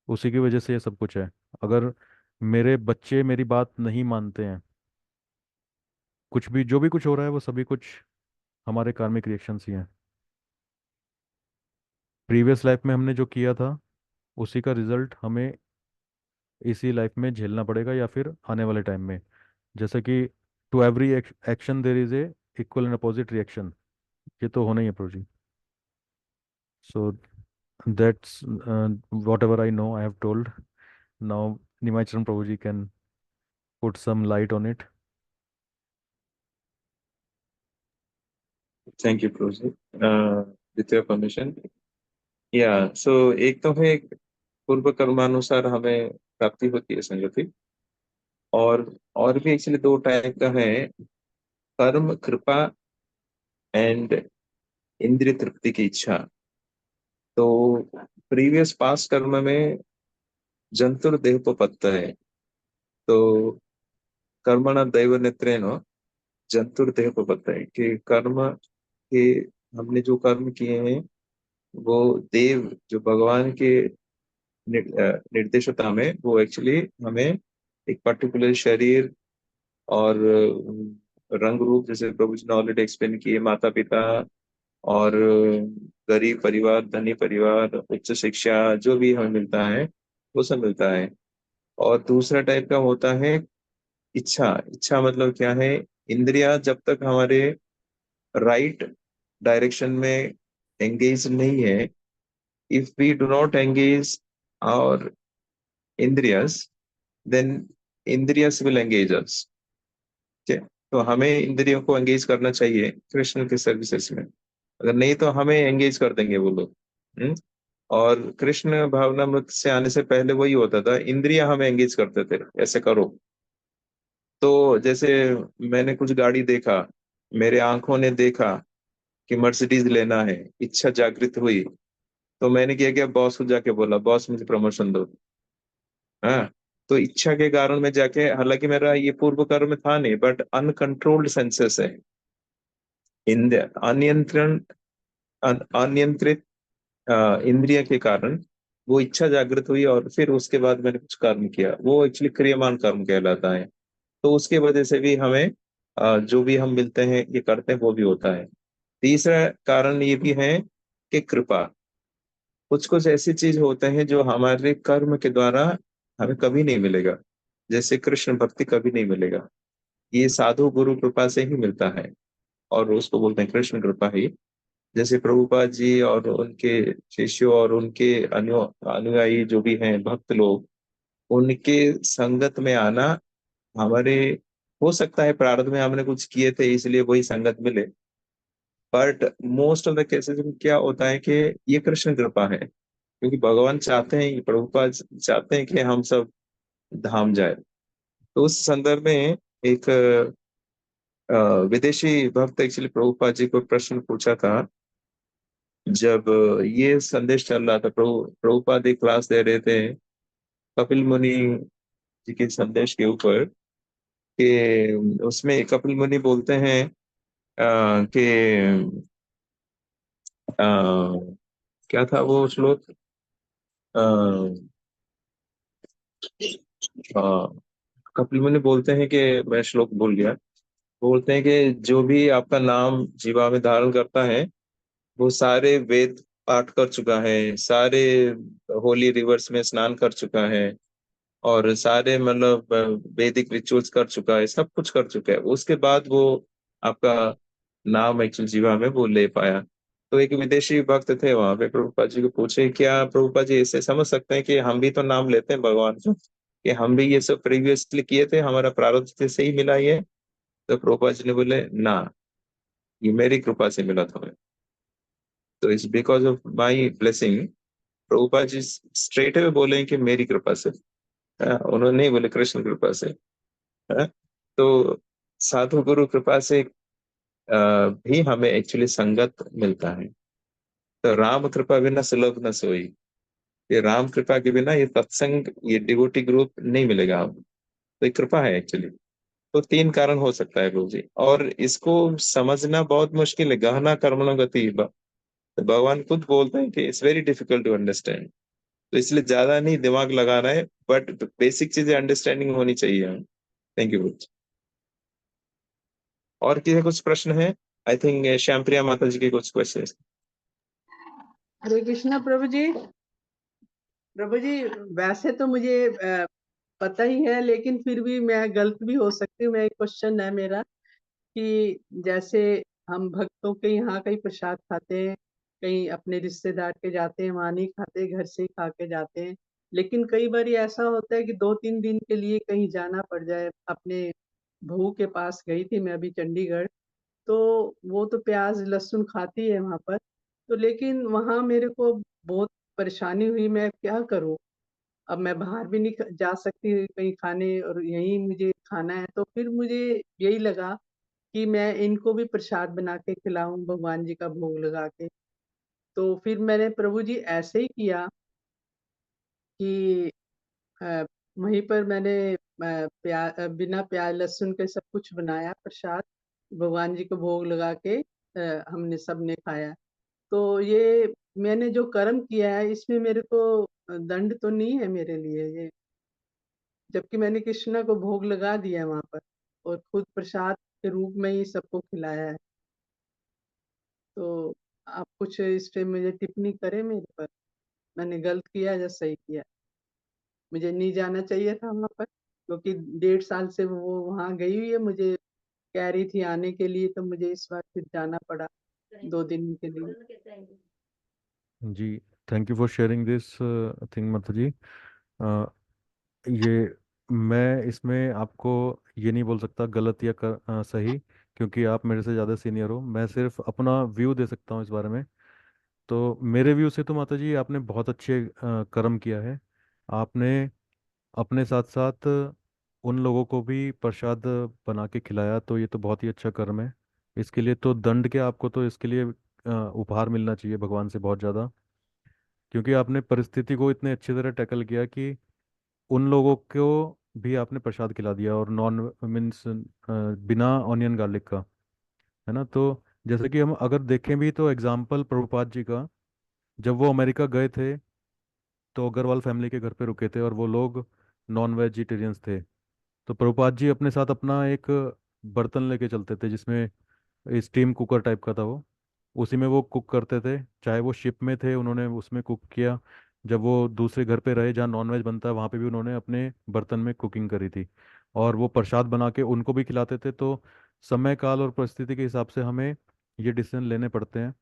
उसी की वजह से ये सब कुछ है। अगर मेरे बच्चे मेरी बात नहीं मानते हैं, कुछ भी जो भी कुछ हो रहा है, वो सभी कुछ हमारे कार्मिक रिएक्शंस ही हैं। प्रीवियस लाइफ में हमने जो किया था, उसी का रिजल्ट हमें इसी लाइफ में झेलना पड़ेगा या फिर आने वाले टाइम में। जैसे कि to every action there is a equal and opposite reaction, ये तो होना ही है प्रभु जी। So that's whatever I know I have told. Now Nimacharan Prabhu ji can put some light on it.
Thank you Prabhu with your permission. Yeah so एक तो है पूर्व कर्मानुसार हमें प्राप्ति होती है संगति, और भी एक्चुअली दो टाइप का है, कर्म कृपा एंड इंद्रिय तृप्ति की इच्छा। तो प्रीवियस पास्ट कर्म में जंतुर देहोपपत्त है, तो कर्मण दैव नेत्रेण जंतुर देहोपपत्त है कि कर्म के हमने जो कर्म किए हैं वो देव जो भगवान के निर्देशता में वो एक्चुअली हमें एक पर्टिकुलर शरीर और रंग रूप, जैसे प्रभु जी ने ऑलरेडी एक्सप्लेन किए, माता पिता और गरीब परिवार, धनी परिवार, उच्च शिक्षा जो भी हमें मिलता है वो सब मिलता है। और दूसरा टाइप का होता है इच्छा। इच्छा मतलब क्या है, इंद्रिया जब तक हमारे राइट डायरेक्शन में एंगेज नहीं है, if we do not engage और इंद्रियस, देन इंद्रियस विल एंगेज अस। ठीक है, तो हमें इंद्रियों को एंगेज करना चाहिए कृष्ण के सर्विसेज में, अगर नहीं तो हमें एंगेज कर देंगे वो लोग। और कृष्ण भावनामृत से आने से पहले वही होता था, इंद्रिया हमें एंगेज करते थे ऐसे करो। तो जैसे मैंने कुछ गाड़ी देखा, मेरे आंखों ने देखा कि मर्सिडीज लेना है, इच्छा जागृत हुई, तो मैंने क्या किया, बॉस को जाके बोला बॉस मुझे प्रमोशन दो। हाँ, तो इच्छा के कारण में जाके, हालांकि मेरा ये पूर्व कर्म था नहीं, बट अनकंट्रोल्ड सेंसेस है, अनियंत्रण अनियंत्रित इंद्रिय के कारण वो इच्छा जागृत हुई, और फिर उसके बाद मैंने कुछ कर्म किया, वो एक्चुअली क्रियमान कर्म कहलाता है। तो उसके वजह से भी हमें जो भी हम मिलते हैं ये करते हैं वो भी होता है। तीसरा कारण ये भी है कि कृपा, कुछ कुछ ऐसी चीज होते हैं जो हमारे कर्म के द्वारा हमें कभी नहीं मिलेगा, जैसे कृष्ण भक्ति कभी नहीं मिलेगा, ये साधु गुरु कृपा से ही मिलता है, और उसको बोलते हैं कृष्ण कृपा ही। जैसे प्रभुपाद जी और उनके शिष्यों और उनके अनुयायी जो भी हैं भक्त लोग, उनके संगत में आना हमारे, हो सकता है प्रारब्ध में हमने कुछ किए थे इसलिए वही संगत मिले, but most of the cases में क्या होता है कि ये कृष्ण कृपा है, क्योंकि भगवान चाहते हैं, प्रभुपाद चाहते हैं कि हम सब धाम जाए। तो उस संदर्भ में एक विदेशी भक्त एक्चुअली प्रभुपाद जी को प्रश्न पूछा था, जब ये संदेश चल रहा था, प्रभुपाद एक क्लास दे रहे थे कपिल मुनि जी के संदेश के ऊपर, कि उसमें कपिल मुनि बोलते हैं कि क्या था वो श्लोक, कपिल मुनि बोलते हैं कि, मैं श्लोक भूल गया, बोलते हैं कि जो भी आपका नाम जीवा में धारण करता है वो सारे वेद पाठ कर चुका है, सारे होली रिवर्स में स्नान कर चुका है, और सारे मतलब वैदिक रिचुअल्स कर चुका है, सब कुछ कर चुका है, उसके बाद वो आपका नाम एक्चुअल जीवा में वो ले पाया। तो एक विदेशी भक्त थे वहां पे, प्रभुपाद जी को पूछे, क्या प्रभुपाद जी ऐसे समझ सकते हैं कि हम भी तो नाम लेते हैं भगवान का, कि हम भी ये सब प्रीवियसली किए थे, हमारा प्रारब्ध से ही मिला ये? तो प्रभुपाद जी ने बोले ना, ये मेरी कृपा से मिला था। तो it's because of my blessing. Prabhupada ji straight away बोले कि मेरी कृपा से, उन्होंने नहीं बोले कृष्ण कृपा से। हाँ, तो साधु गुरु कृपा से भी हमें एक्चुअली संगत मिलता है। तो राम कृपा बिना सुलभ न सोई, ये राम कृपा के बिना ये सत्संग, ये डिवोटी ग्रुप नहीं मिलेगा हम, तो ये कृपा है एक्चुअली। तो तीन कारण हो सकता है गुरु जी, और इसको समझना बहुत मुश्किल है, गहना कर्मणो गति, तो भगवान खुद बोलते हैं कि it's very difficult to understand. तो इसलिए ज्यादा नहीं दिमाग लगाना है, बट बेसिक चीजें अंडरस्टैंडिंग होनी चाहिए हम। Thank you. और किसी कुछ प्रश्न है? आई थिंक श्यामप्रिया माता जी के कुछ क्वेश्चन।
हरे कृष्णा प्रभु जी।
प्रभु जी, वैसे तो मुझे पता ही है, लेकिन फिर भी मैं गलत भी हो सकती हूँ। मैं, एक क्वेश्चन है मेरा कि जैसे हम भक्तों के यहाँ कहीं प्रसाद खाते हैं, कहीं अपने रिश्तेदार के जाते हैं, वहाँ नहीं खाते, घर से ही खा के जाते हैं। लेकिन कई बार ऐसा होता है कि 2-3 दिन के लिए कहीं जाना पड़ जाए। अपने बहू के पास गई थी मैं अभी चंडीगढ़, तो वो तो प्याज लहसुन खाती है वहाँ पर। तो लेकिन वहाँ मेरे को बहुत परेशानी हुई, मैं क्या करूँ? अब मैं बाहर भी नहीं जा सकती कहीं खाने, और यहीं मुझे खाना है। तो फिर मुझे यही लगा कि मैं इनको भी प्रसाद बना के खिलाऊं, भगवान जी का भोग लगा के। तो फिर मैंने प्रभु जी ऐसे ही किया कि अ, वहीं पर मैंने बिना प्याज लहसुन के सब कुछ बनाया प्रसाद, भगवान जी को भोग लगा के हमने सबने खाया। तो ये मैंने जो कर्म किया है, इसमें मेरे को दंड तो नहीं है मेरे लिए ये, जबकि मैंने कृष्णा को भोग लगा दिया है वहाँ पर, और खुद प्रसाद के रूप में ही सबको खिलाया है। तो आप कुछ इस पे मुझे टिप्पणी करें मेरे पर, मैंने गलत किया या सही किया? मुझे नहीं जाना चाहिए था वहाँ पर, क्योंकि 1.5 साल से वो वहाँ गई हुई है, मुझे कह रही थी आने के लिए, तो मुझे इस बार फिर जाना पड़ा 2 दिन के लिए।
जी, thank you for sharing this thing Mata ji. अ, ये मैं इसमें आपको ये नहीं बोल सकता गलत या सही, क्योंकि आप मेरे से ज़्यादा सीनियर हो। मैं सिर्फ अपना व्यू दे सकता हूँ इस बारे में। तो मेरे व्यू से तो माता जी आपने बहुत अच्छे कर्म किया है। आपने अपने साथ साथ उन लोगों को भी प्रसाद बना के खिलाया, तो ये तो बहुत ही अच्छा कर्म है। इसके लिए तो दंड के आपको तो इसके लिए उपहार मिलना चाहिए भगवान से बहुत ज़्यादा, क्योंकि आपने परिस्थिति को इतने अच्छी तरह टैकल किया कि उन लोगों को भी आपने प्रसाद खिला दिया, और नॉन मीन्स बिना ऑनियन गार्लिक का, है ना। तो जैसे कि हम अगर देखें भी तो एग्जाम्पल प्रभुपाद जी का, जब वो अमेरिका गए थे तो अग्रवाल फैमिली के घर पे रुके थे, और वो लोग नॉन वेजिटेरियंस थे। तो प्रभुपाद जी अपने साथ अपना एक बर्तन लेके चलते थे, जिसमें स्टीम कुकर टाइप का था वो। उसी में वो कुक करते थे, चाहे वो शिप में थे उन्होंने उसमें कुक किया, जब वो दूसरे घर पे रहे जहाँ नॉनवेज बनता है वहाँ पे भी उन्होंने अपने बर्तन में कुकिंग करी थी, और वो प्रसाद बना के उनको भी खिलाते थे। तो समय काल और परिस्थिति के हिसाब से हमें ये डिसीजन लेने पड़ते हैं।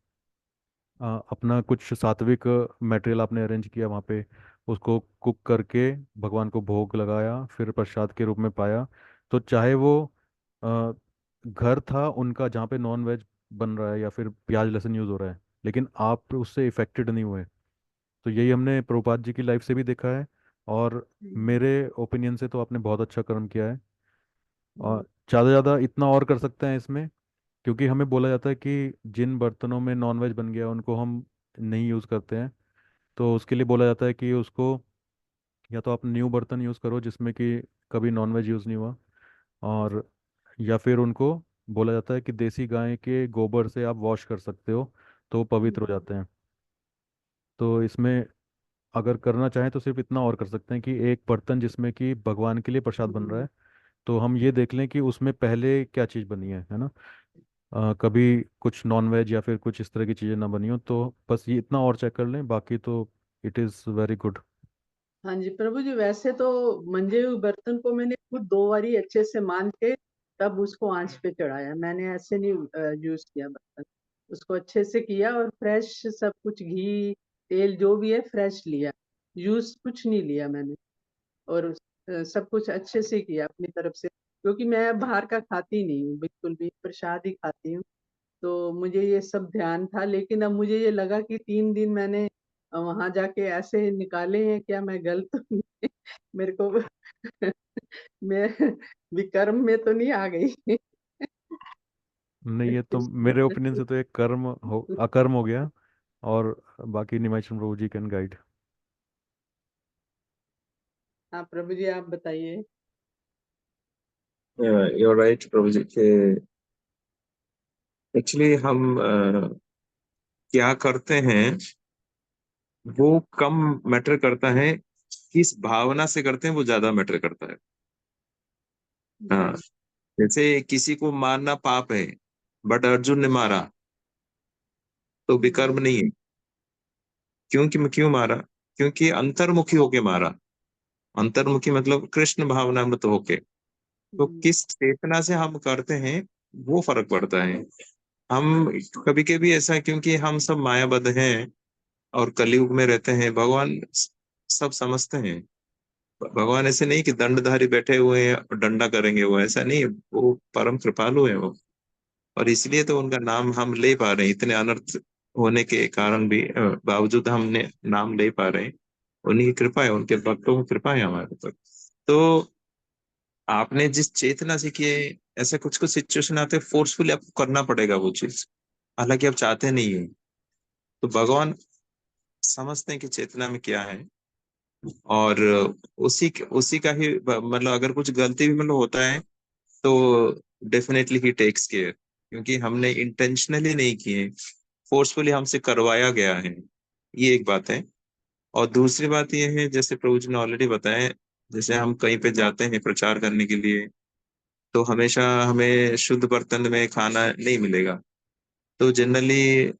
अपना कुछ सात्विक मटेरियल आपने अरेंज किया वहाँ पे, उसको कुक करके भगवान को भोग लगाया, फिर प्रसाद के रूप में पाया। तो चाहे वो अ, घर था उनका जहाँ पे नॉन वेज बन रहा है या फिर प्याज लहसुन यूज़ हो रहा है, लेकिन आप उससे इफेक्टेड नहीं हुए। तो यही हमने प्रभुपाद जी की लाइफ से भी देखा है, और मेरे ओपिनियन से तो आपने बहुत अच्छा कर्म किया है। और ज़्यादा से ज़्यादा इतना और कर सकते हैं इसमें, क्योंकि हमें बोला जाता है कि जिन बर्तनों में नॉनवेज बन गया उनको हम नहीं यूज़ करते हैं। तो उसके लिए बोला जाता है कि उसको या तो आप न्यू बर्तन यूज़ करो जिसमें कि कभी नॉनवेज यूज़ नहीं हुआ, और या फिर उनको बोला जाता है कि देसी गाय के गोबर से आप वॉश कर सकते हो, तो वो पवित्र हो जाते हैं। तो इसमें अगर करना चाहें तो सिर्फ इतना और कर सकते हैं कि एक बर्तन जिसमें कि भगवान के लिए प्रसाद बन रहा है, तो हम ये देख लें कि उसमें पहले क्या चीज़ बनी है ना। कभी कुछ नॉन वेज या फिर कुछ इस तरह की चीज़ें ना बनी हो, तो बस ये इतना और चेक कर लें, बाकी तो इट इज़ वेरी गुड।
हाँ जी प्रभु जी, वैसे तो मंजे हुए बर्तन को मैंने खुद 2 बारी अच्छे से मान के तब उसको आंच पे चढ़ाया, मैंने ऐसे नहीं यूज किया बर्तन। उसको अच्छे से किया, और फ्रेश सब कुछ, घी तेल जो भी है फ्रेश लिया, यूज कुछ नहीं लिया मैंने। और सब कुछ अच्छे से किया अपनी तरफ से, क्योंकि मैं बाहर का खाती नहीं हूँ, बिल्कुल भी प्रसाद ही खाती हूँ। तो मुझे ये सब ध्यान था, लेकिन अब मुझे ये लगा कि 3 दिन मैंने वहां जाके ऐसे निकाले हैं, क्या मैं गलत हूँ? मेरे को मैं विकर्म में तो नहीं आ गई?
नहीं, ये तो मेरे ओपिनियन से तो एक कर्म हो अकर्म हो गया, और बाकी निमाइशन प्रभु जी कैन गाइड।
हाँ प्रभु जी, आप बताइए।
you're right प्रभु जी के एक्चुअली हम क्या करते हैं वो कम मैटर करता है, किस भावना से करते हैं वो ज्यादा मैटर करता है। हाँ,
जी।
जैसे किसी को मारना पाप है, बट अर्जुन ने मारा तो विकर्म नहीं है। क्यों कि क्यों मारा? क्योंकि अंतर्मुखी होके मारा। अंतर्मुखी मतलब कृष्ण भावनामृत होके। तो किस चेतना से हम करते हैं वो फर्क पड़ता है। हम कभी कभी ऐसा, क्योंकि हम सब मायाबद्ध हैं और कलयुग में रहते हैं, भगवान सब समझते हैं। भगवान ऐसे नहीं कि दंडधारी बैठे हुए हैं और डंडा करेंगे, वो ऐसा नहीं है। वो परम कृपालु है वो। और इसलिए तो उनका नाम हम ले पा रहे हैं, इतने अनर्थ होने के कारण भी बावजूद हमने नाम ले पा रहे हैं। उन्हीं की कृपा है, उनके भक्तों की कृपा है हमारे ऊपर। तो आपने जिस चेतना से किए, ऐसे कुछ कुछ सिचुएशन आते हैं, फोर्सफुली आपको करना पड़ेगा वो चीज, हालांकि आप चाहते नहीं है। तो भगवान समझते हैं कि चेतना में क्या है। और उसी का ही मतलब अगर कुछ गलती भी मतलब होता है तो डेफिनेटली ही टेक्स केयर, क्योंकि हमने इंटेंशनली नहीं किए, फोर्सफुली हमसे करवाया गया है। ये एक बात है। और दूसरी बात ये है, जैसे प्रभु जी ने ऑलरेडी बताया, जैसे हम कहीं पे जाते हैं प्रचार करने के लिए, तो हमेशा हमें शुद्ध बर्तन में खाना नहीं मिलेगा। तो जनरली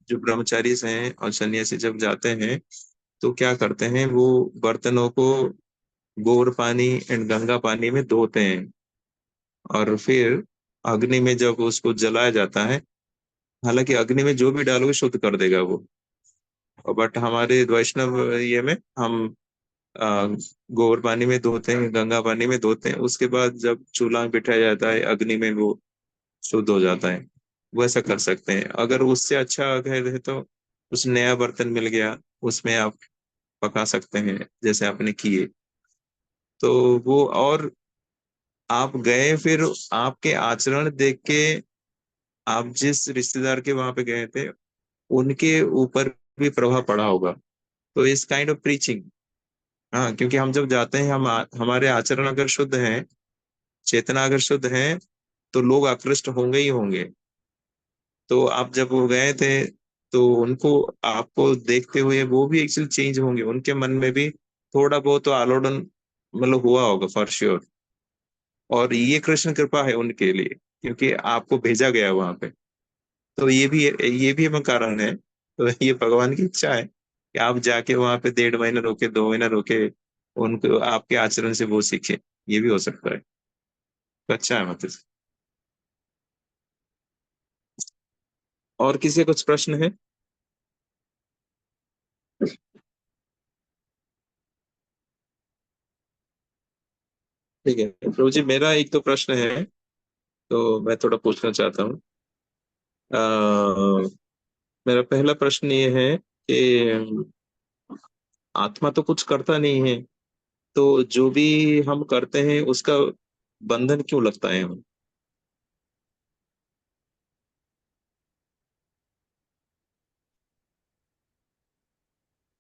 जो ब्रह्मचारी हैं और सन्यासी जब जाते हैं तो क्या करते हैं, वो बर्तनों को गोर पानी एंड गंगा पानी में धोते हैं, और फिर अग्नि में जब उसको जलाया जाता है, हालांकि अग्नि में जो भी डालोगे शुद्ध कर देगा वो। बट हमारे वैष्णव ये में हम अ, गोबर पानी में धोते हैं, गंगा पानी में धोते हैं, उसके बाद जब चूल्हा में बिठाया जाता है अग्नि में, वो शुद्ध हो जाता है। वैसा कर सकते हैं। अगर उससे अच्छा अगर है तो कुछ नया बर्तन मिल गया, उसमें आप पका सकते हैं जैसे आपने किए। तो वो, और आप गए फिर आपके आचरण देख के, आप जिस रिश्तेदार के वहां पे गए थे उनके ऊपर भी प्रभाव पड़ा होगा। तो इस काइंड ऑफ प्रीचिंग, हाँ, क्योंकि हम जब जाते हैं, हमारे आचरण अगर शुद्ध है, चेतना अगर शुद्ध है, तो लोग आकृष्ट होंगे ही होंगे। तो आप जब वो गए थे तो उनको, आपको देखते हुए वो भी एक्चुअली चेंज होंगे, उनके मन में भी थोड़ा बहुत तो आलोड़न मतलब हुआ होगा फॉर श्योर। और ये कृष्ण कृपा है उनके लिए, क्योंकि आपको भेजा गया वहां पे। तो ये भी हमें कारण है। तो ये भगवान की इच्छा है कि आप जाके वहां पे 1.5 महीना रोके, 2 महीना रोके, उनको आपके आचरण से वो सीखे। ये भी हो सकता है। तो अच्छा है मतलब। और किसी का कुछ प्रश्न है? ठीक है प्रभु जी, मेरा एक तो प्रश्न है, तो मैं थोड़ा पूछना चाहता हूँ। मेरा पहला प्रश्न ये है कि आत्मा तो कुछ करता नहीं है, तो जो भी हम करते हैं उसका बंधन क्यों लगता है हमें?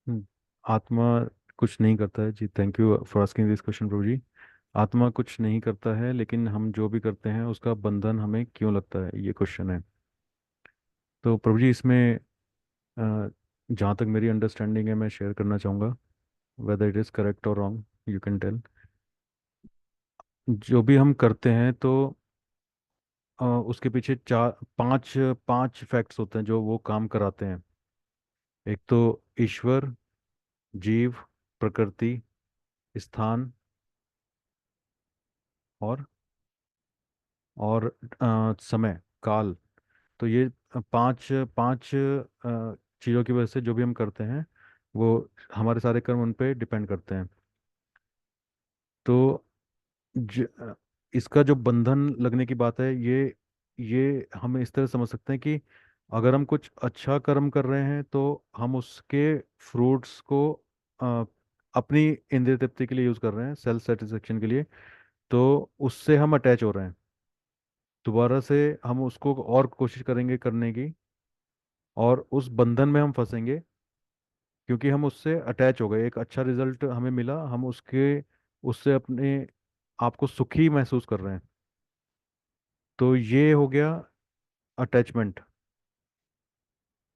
हम्म, आत्मा कुछ नहीं करता है जी। Thank you for asking this question Prabhu ji. आत्मा कुछ नहीं करता है, लेकिन हम जो भी करते हैं उसका बंधन हमें क्यों लगता है, ये क्वेश्चन है। तो प्रभु जी इसमें जहाँ तक मेरी अंडरस्टैंडिंग है मैं शेयर करना चाहूँगा, वेदर इट इज़ करेक्ट और रॉन्ग यू कैन टेल। जो भी हम करते हैं तो उसके पीछे चार पांच पांच फैक्ट्स होते हैं जो वो काम कराते हैं। एक तो ईश्वर, जीव, प्रकृति, स्थान और और समय, काल। तो ये पांच पांच चीज़ों की वजह से जो भी हम करते हैं वो हमारे सारे कर्म उन पे डिपेंड करते हैं। तो इसका जो बंधन लगने की बात है, ये हम इस तरह समझ सकते हैं कि अगर हम कुछ अच्छा कर्म कर रहे हैं तो हम उसके फ्रूट्स को अ, अपनी इंद्रिय तृप्ति के लिए यूज़ कर रहे हैं, सेल्फ सेटिस्फेक्शन के लिए। तो उससे हम अटैच हो रहे हैं, दोबारा से हम उसको और कोशिश करेंगे करने की, और उस बंधन में हम फंसेंगे क्योंकि हम उससे अटैच हो गए। एक अच्छा रिजल्ट हमें मिला, हम उससे अपने आप को सुखी महसूस कर रहे हैं। तो ये हो गया अटैचमेंट।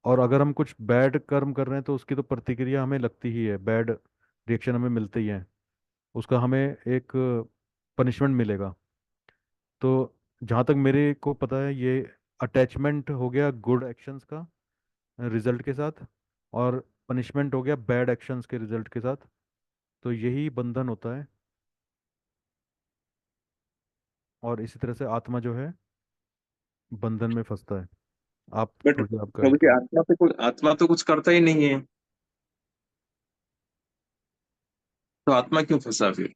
और अगर हम कुछ बैड कर्म कर रहे हैं तो उसकी तो प्रतिक्रिया हमें लगती ही है, बैड रिएक्शन हमें मिलते ही है, उसका हमें एक पनिशमेंट मिलेगा। तो जहाँ तक मेरे को पता है, ये अटैचमेंट हो गया गुड एक्शंस का रिजल्ट के साथ। और पनिशमेंट हो गया बैड एक्शंस के रिजल्ट के साथ। तो यही बंधन होता है। और इसी तरह से आत्मा जो है बंधन में फंसता है। आप
बट
थोड़ी आप
प्रभु
गाइड
जी,
करो।
आत्मा तो कुछ करता ही नहीं है, तो आत्मा क्यों फंसा फिर?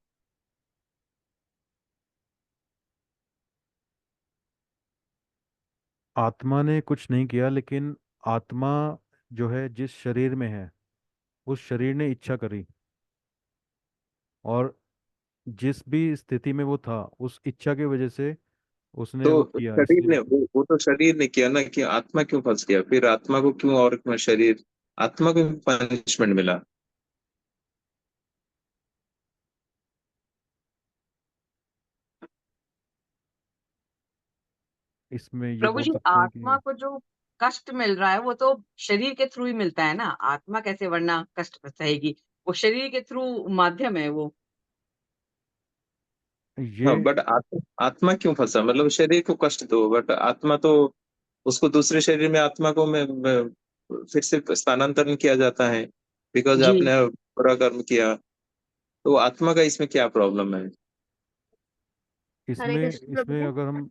आत्मा ने कुछ नहीं किया, लेकिन आत्मा जो है जिस शरीर में है उस शरीर ने इच्छा करी, और जिस भी स्थिति में वो था उस इच्छा की वजह से उसने वो
तो
किया,
शरीर ने
इसलिए।
वो तो शरीर ने किया ना, कि आत्मा क्यों फंस गया फिर? आत्मा को क्यों, और क्यों शरीर, आत्मा को पनिशमेंट मिला?
इसमें ये
प्रभु
बोल
जी,
सकते हैं
आत्मा
कि
को जो कष्ट मिल रहा है वो तो शरीर के थ्रू ही मिलता है ना, आत्मा कैसे वरना कष्ट सहेगी? वो शरीर के थ्रू माध्यम है वो।
ये
हाँ, बट आत्मा क्यों फंसा? मतलब शरीर को कष्ट दो, बट आत्मा तो, उसको दूसरे शरीर में आत्मा को फिर से स्थानांतरण किया जाता है, बिकॉज
जी।
आपने बुरा कर्म किया। तो आत्मा का इसमें क्या प्रॉब्लम है?
हरे
इसमें
कृष्ण प्रभु
इसमें
जी।
अगर हम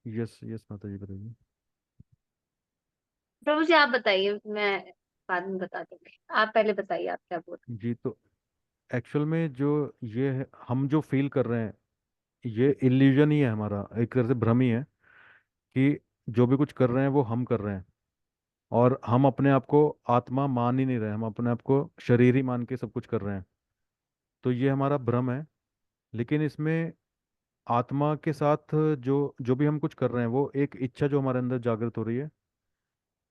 यस यस माता जी बताइए।
प्रभु जी आप बताइए, मैं बाद में बता दूंगी, आप पहले बताइए आप क्या बोल
जी, तो एक्चुअल में जो ये है, हम जो फील कर रहे हैं ये इल्यूजन ही है, हमारा एक तरह से भ्रम ही है कि जो भी कुछ कर रहे हैं वो हम कर रहे हैं। और हम अपने आप को आत्मा मान ही नहीं रहे, हम अपने आप को शरीर ही मान के सब कुछ कर रहे हैं। तो ये हमारा भ्रम है। लेकिन इसमें आत्मा के साथ जो जो भी हम कुछ कर रहे हैं वो एक इच्छा जो हमारे अंदर जागृत हो रही है,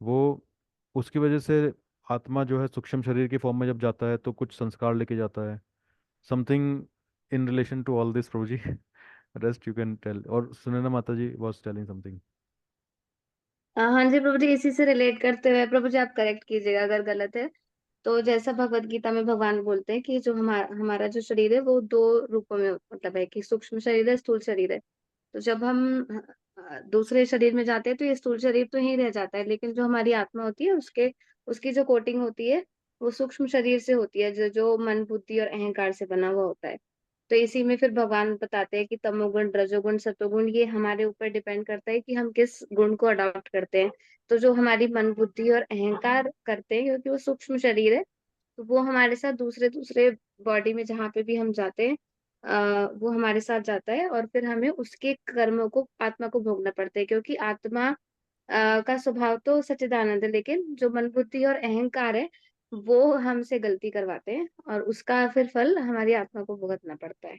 वो उसकी वजह से आत्मा जो है सूक्ष्म शरीर की फॉर्म में जब जाता है तो कुछ संस्कार लेके जाता है। Something in relation to all this प्रभु जी। रेस्ट यू कैन टेल, और सुनैना माता जी वाज टेलिंग समथिंग।
हाँ जी प्रभु जी, इसी से रिलेट करते हुए प्रभु जी आप करेक्ट कीजिएगा अगर गलत है। तो जैसा भगवत गीता में भगवान बोलते हैं कि जो हमारा हमारा जो शरीर है वो दो रूपों में मतलब है, कि सूक्ष्म शरीर है, स्थूल शरीर है। तो जब हम दूसरे शरीर में जाते हैं तो ये स्थूल शरीर तो यहीं रह जाता है, लेकिन जो हमारी आत्मा होती है उसके उसकी जो कोटिंग होती है वो सूक्ष्म शरीर से होती है, जो जो मन बुद्धि और अहंकार से बना हुआ होता है। तो इसी में फिर भगवान बताते हैं कि तमोगुण रजोगुण सतोगुण ये हमारे ऊपर डिपेंड करता है कि हम किस गुण को अडॉप्ट करते हैं। तो जो हमारी मन बुद्धि और अहंकार करते हैं, क्योंकि वो सूक्ष्म शरीर है, तो वो हमारे साथ दूसरे दूसरे बॉडी में जहाँ पे भी हम जाते हैं वो हमारे साथ जाता है, और फिर हमें उसके कर्मों को आत्मा को भोगना पड़ता है, क्योंकि आत्मा का स्वभाव तो सच्चिदानंद है, लेकिन जो मन बुद्धि और अहंकार है वो हमसे गलती करवाते हैं, और उसका फिर फल हमारी आत्मा को भुगतना पड़ता है।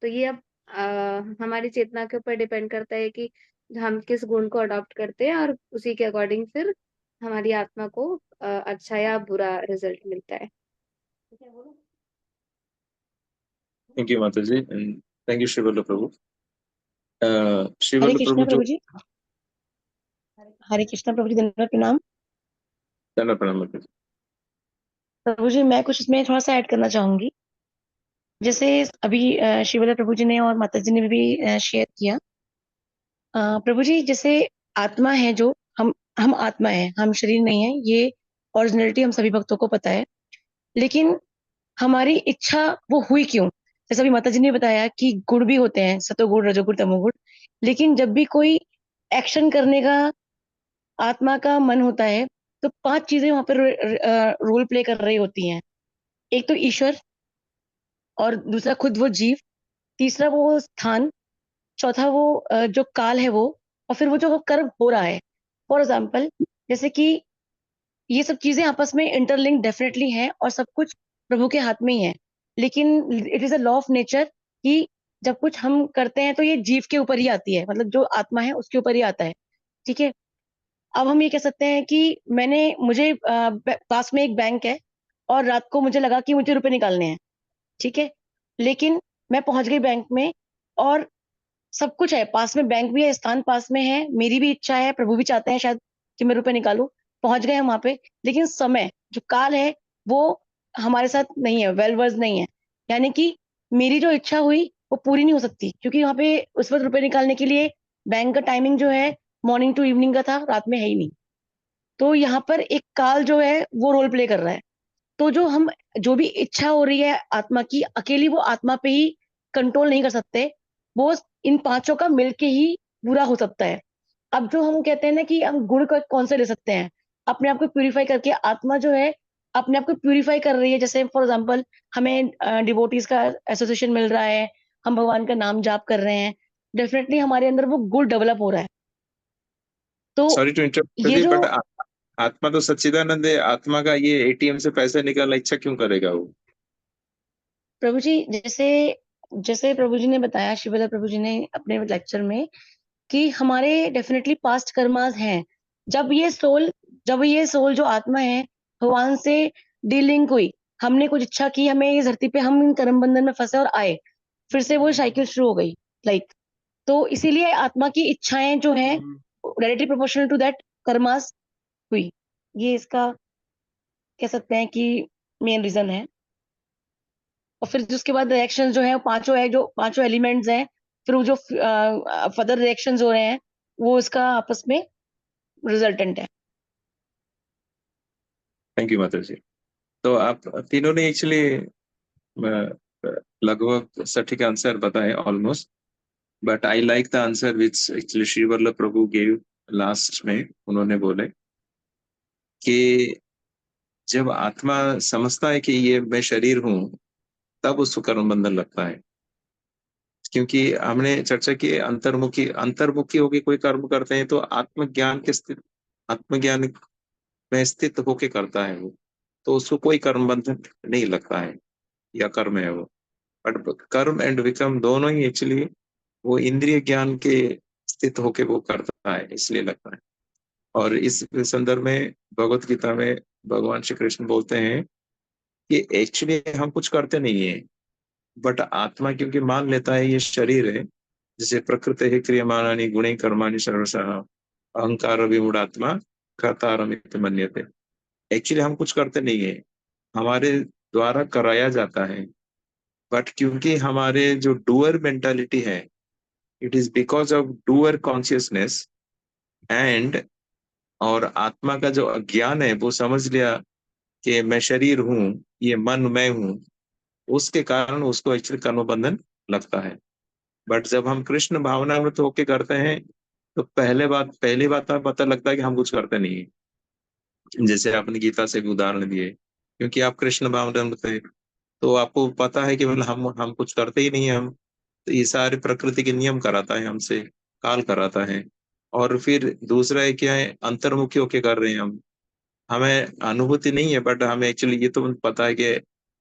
तो ये अब हमारी चेतना के ऊपर डिपेंड करता है कि हम किस गुण को अडॉप्ट करते हैं, और उसी के अकॉर्डिंग फिर हमारी आत्मा को अच्छा या बुरा रिजल्ट मिलता है।
Thank you Mata ji, and thank you Shrivallabh प्रभु।
हरे
श्रीवल्लभ
कृष्णा
प्रभु जो,
प्रभु जी। हरे कृष्णा प्रभु जी, धन्यवाद प्रणाम।
प्रणाम प्रणाम माता जी।
प्रभु जी मैं कुछ इसमें थोड़ा सा ऐड करना चाहूंगी। जैसे अभी शिवला प्रभु जी ने और माता जी ने भी शेयर किया। प्रभु जी जैसे आत्मा है, जो हम आत्मा है, हम शरीर नहीं है, ये ओरिजिनलिटी हम सभी भक्तों को पता है। लेकिन हमारी इच्छा वो हुई क्यों? जैसे अभी माता जी ने बताया कि गुण भी होते हैं, सतोगुण रजोगुण तमोगुण। लेकिन जब भी कोई एक्शन करने का आत्मा का मन होता है तो 5 चीजें वहां पर रोल प्ले कर रही होती हैं। एक तो ईश्वर, और दूसरा खुद वो जीव, तीसरा वो स्थान, चौथा वो जो काल है वो, और फिर वो जो कर्म हो रहा है। फॉर एग्जाम्पल, जैसे कि ये सब चीजें आपस में इंटरलिंक डेफिनेटली हैं, और सब कुछ प्रभु के हाथ में ही है। लेकिन it is a law of nature कि जब कुछ हम करते हैं तो ये जीव के ऊपर ही आती है, मतलब जो आत्मा है उसके ऊपर ही आता है। ठीक है। अब हम ये कह सकते हैं कि मुझे पास में एक बैंक है, और रात को मुझे लगा कि मुझे रुपए निकालने हैं। ठीक है। लेकिन मैं पहुंच गई बैंक में, और सब कुछ है, पास में बैंक भी है, स्थान पास में है, मेरी भी इच्छा है, प्रभु भी चाहते हैं शायद कि मैं रुपए निकालूं। पहुंच गए हम वहां पे, लेकिन समय जो काल है वो हमारे साथ नहीं है, वेल वर्ज नहीं है। यानी कि मेरी जो इच्छा हुई वो पूरी नहीं हो सकती, क्योंकि वहां पे उस वक्त रुपए निकालने के लिए बैंक का टाइमिंग जो है मॉर्निंग टू इवनिंग का था, रात में है ही नहीं। तो यहाँ पर एक काल जो है वो रोल प्ले कर रहा है। तो जो भी इच्छा हो रही है आत्मा की, अकेली वो आत्मा पे ही कंट्रोल नहीं कर सकते, वो इन पांचों का मिलके ही पूरा हो सकता है। अब जो हम कहते हैं ना कि हम गुण कौन से ले सकते हैं, अपने आप को प्यूरिफाई करके आत्मा जो है अपने आप को प्यूरिफाई कर रही है। जैसे फॉर एग्जाम्पल हमें डिवोटीज का एसोसिएशन मिल रहा है, हम भगवान का नाम जाप कर रहे हैं, डेफिनेटली हमारे अंदर वो गुण डेवलप हो रहा है। तो
सॉरी टू इंटरप्ट
ये
जी,
जो
बट आत्मा तो सच्चिदानंद है, आत्मा का ये एटीएम से पैसा निकालना इच्छा क्यों करेगा वो?
प्रभु जी, जैसे जैसे प्रभु जी ने बताया, शिवला प्रभु जी ने अपने लेक्चर में, कि हमारे डेफिनेटली पास्ट कर्मास हैं। जब ये सोल जो आत्मा है भगवान से डीलिंग हुई, हमने कुछ इच्छा की, हमें इस धरती पे हम इन कर्म बंधन में फंसे और आए, फिर से वो साइकिल शुरू हो गई। लाइक तो इसीलिए आत्मा की इच्छाएं जो हैं directly proportional to that karmas हुई। ये इसका कह सकते हैं कि मेन रीजन है। और फिर उसके बाद रिएक्शन जो है पांचों है, जो पांचों एलिमेंट्स हैं, फिर वो जो फर्दर रिएक्शंस हो रहे हैं वो इसका आपस में रिजल्टेंट है।
थैंक यू माता जी। तो आप तीनों ने एक्चुअली लगभग सटीक आंसर बताए almost, but I like the answer which actually Shri Vallabh Prabhu gave last में। उन्होंने बोले कि जब आत्मा समझता है कि ये मैं शरीर हूं, तब उसको कर्म बंधन लगता है। क्योंकि हमने चर्चा की अंतर्मुखी होकर कोई कर्म करते हैं तो आत्मज्ञान में स्थित होके करता है वो, तो उसको कोई कर्म बंधन नहीं लगता है, या कर्म है वो। बट कर्म एंड विकर्म दोनों ही एक्चुअली वो इंद्रिय ज्ञान के स्थित होके वो करता है, इसलिए लगता है। और इस संदर्भ में भगवत गीता में भगवान श्री कृष्ण बोलते हैं कि एक्चुअली हम कुछ करते नहीं है, बट आत्मा क्योंकि मान लेता है ये शरीर है, जैसे प्रकृति है क्रियमाणानि गुणे कर्माणि सर्वशः अहंकार विमूढ़ात्मा कर्तारमिति मन्यते। एक्चुअली हम कुछ करते नहीं है, हमारे द्वारा कराया जाता है। बट क्योंकि हमारे जो डूअर मेंटालिटी है, it is because of doer consciousness and, और आत्मा का जो अज्ञान है वो समझ लिया कि मैं शरीर हूं, ये मन मैं हूं, उसके कारण उसको एक्चुअली कर्म बंधन लगता है। बट जब हम कृष्ण भावनामृत होके करते हैं तो पहली बात तो पता लगता है कि हम कुछ करते नहीं है। जैसे आपने गीता से भी उदाहरण दिए, क्योंकि आप कृष्ण भावनामृत है तो आपको पता है कि मतलब हम कुछ करते ही नहीं है। हम तो ये सारे प्रकृति के नियम कराता है हमसे, काल कराता है। और फिर दूसरा है क्या है, अंतर्मुखी होके कर रहे हैं हम, हमें अनुभूति नहीं है, बट हमें एक्चुअली ये तो पता है कि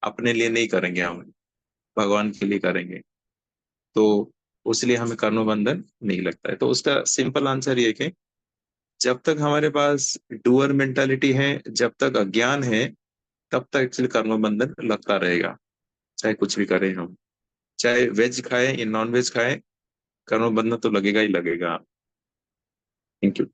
अपने लिए नहीं करेंगे, हम भगवान के लिए करेंगे, तो उसलिए हमें कर्म बंधन नहीं लगता है। तो उसका सिंपल आंसर ये है कि जब तक हमारे पास डूअर मेंटालिटी है, जब तक अज्ञान है, तब तक एक्चुअली कर्म बंधन लगता रहेगा। चाहे कुछ भी करें हम, चाहे वेज खाएं या नॉन वेज खाएं, कर्म बंधन तो लगेगा ही लगेगा। Thank you.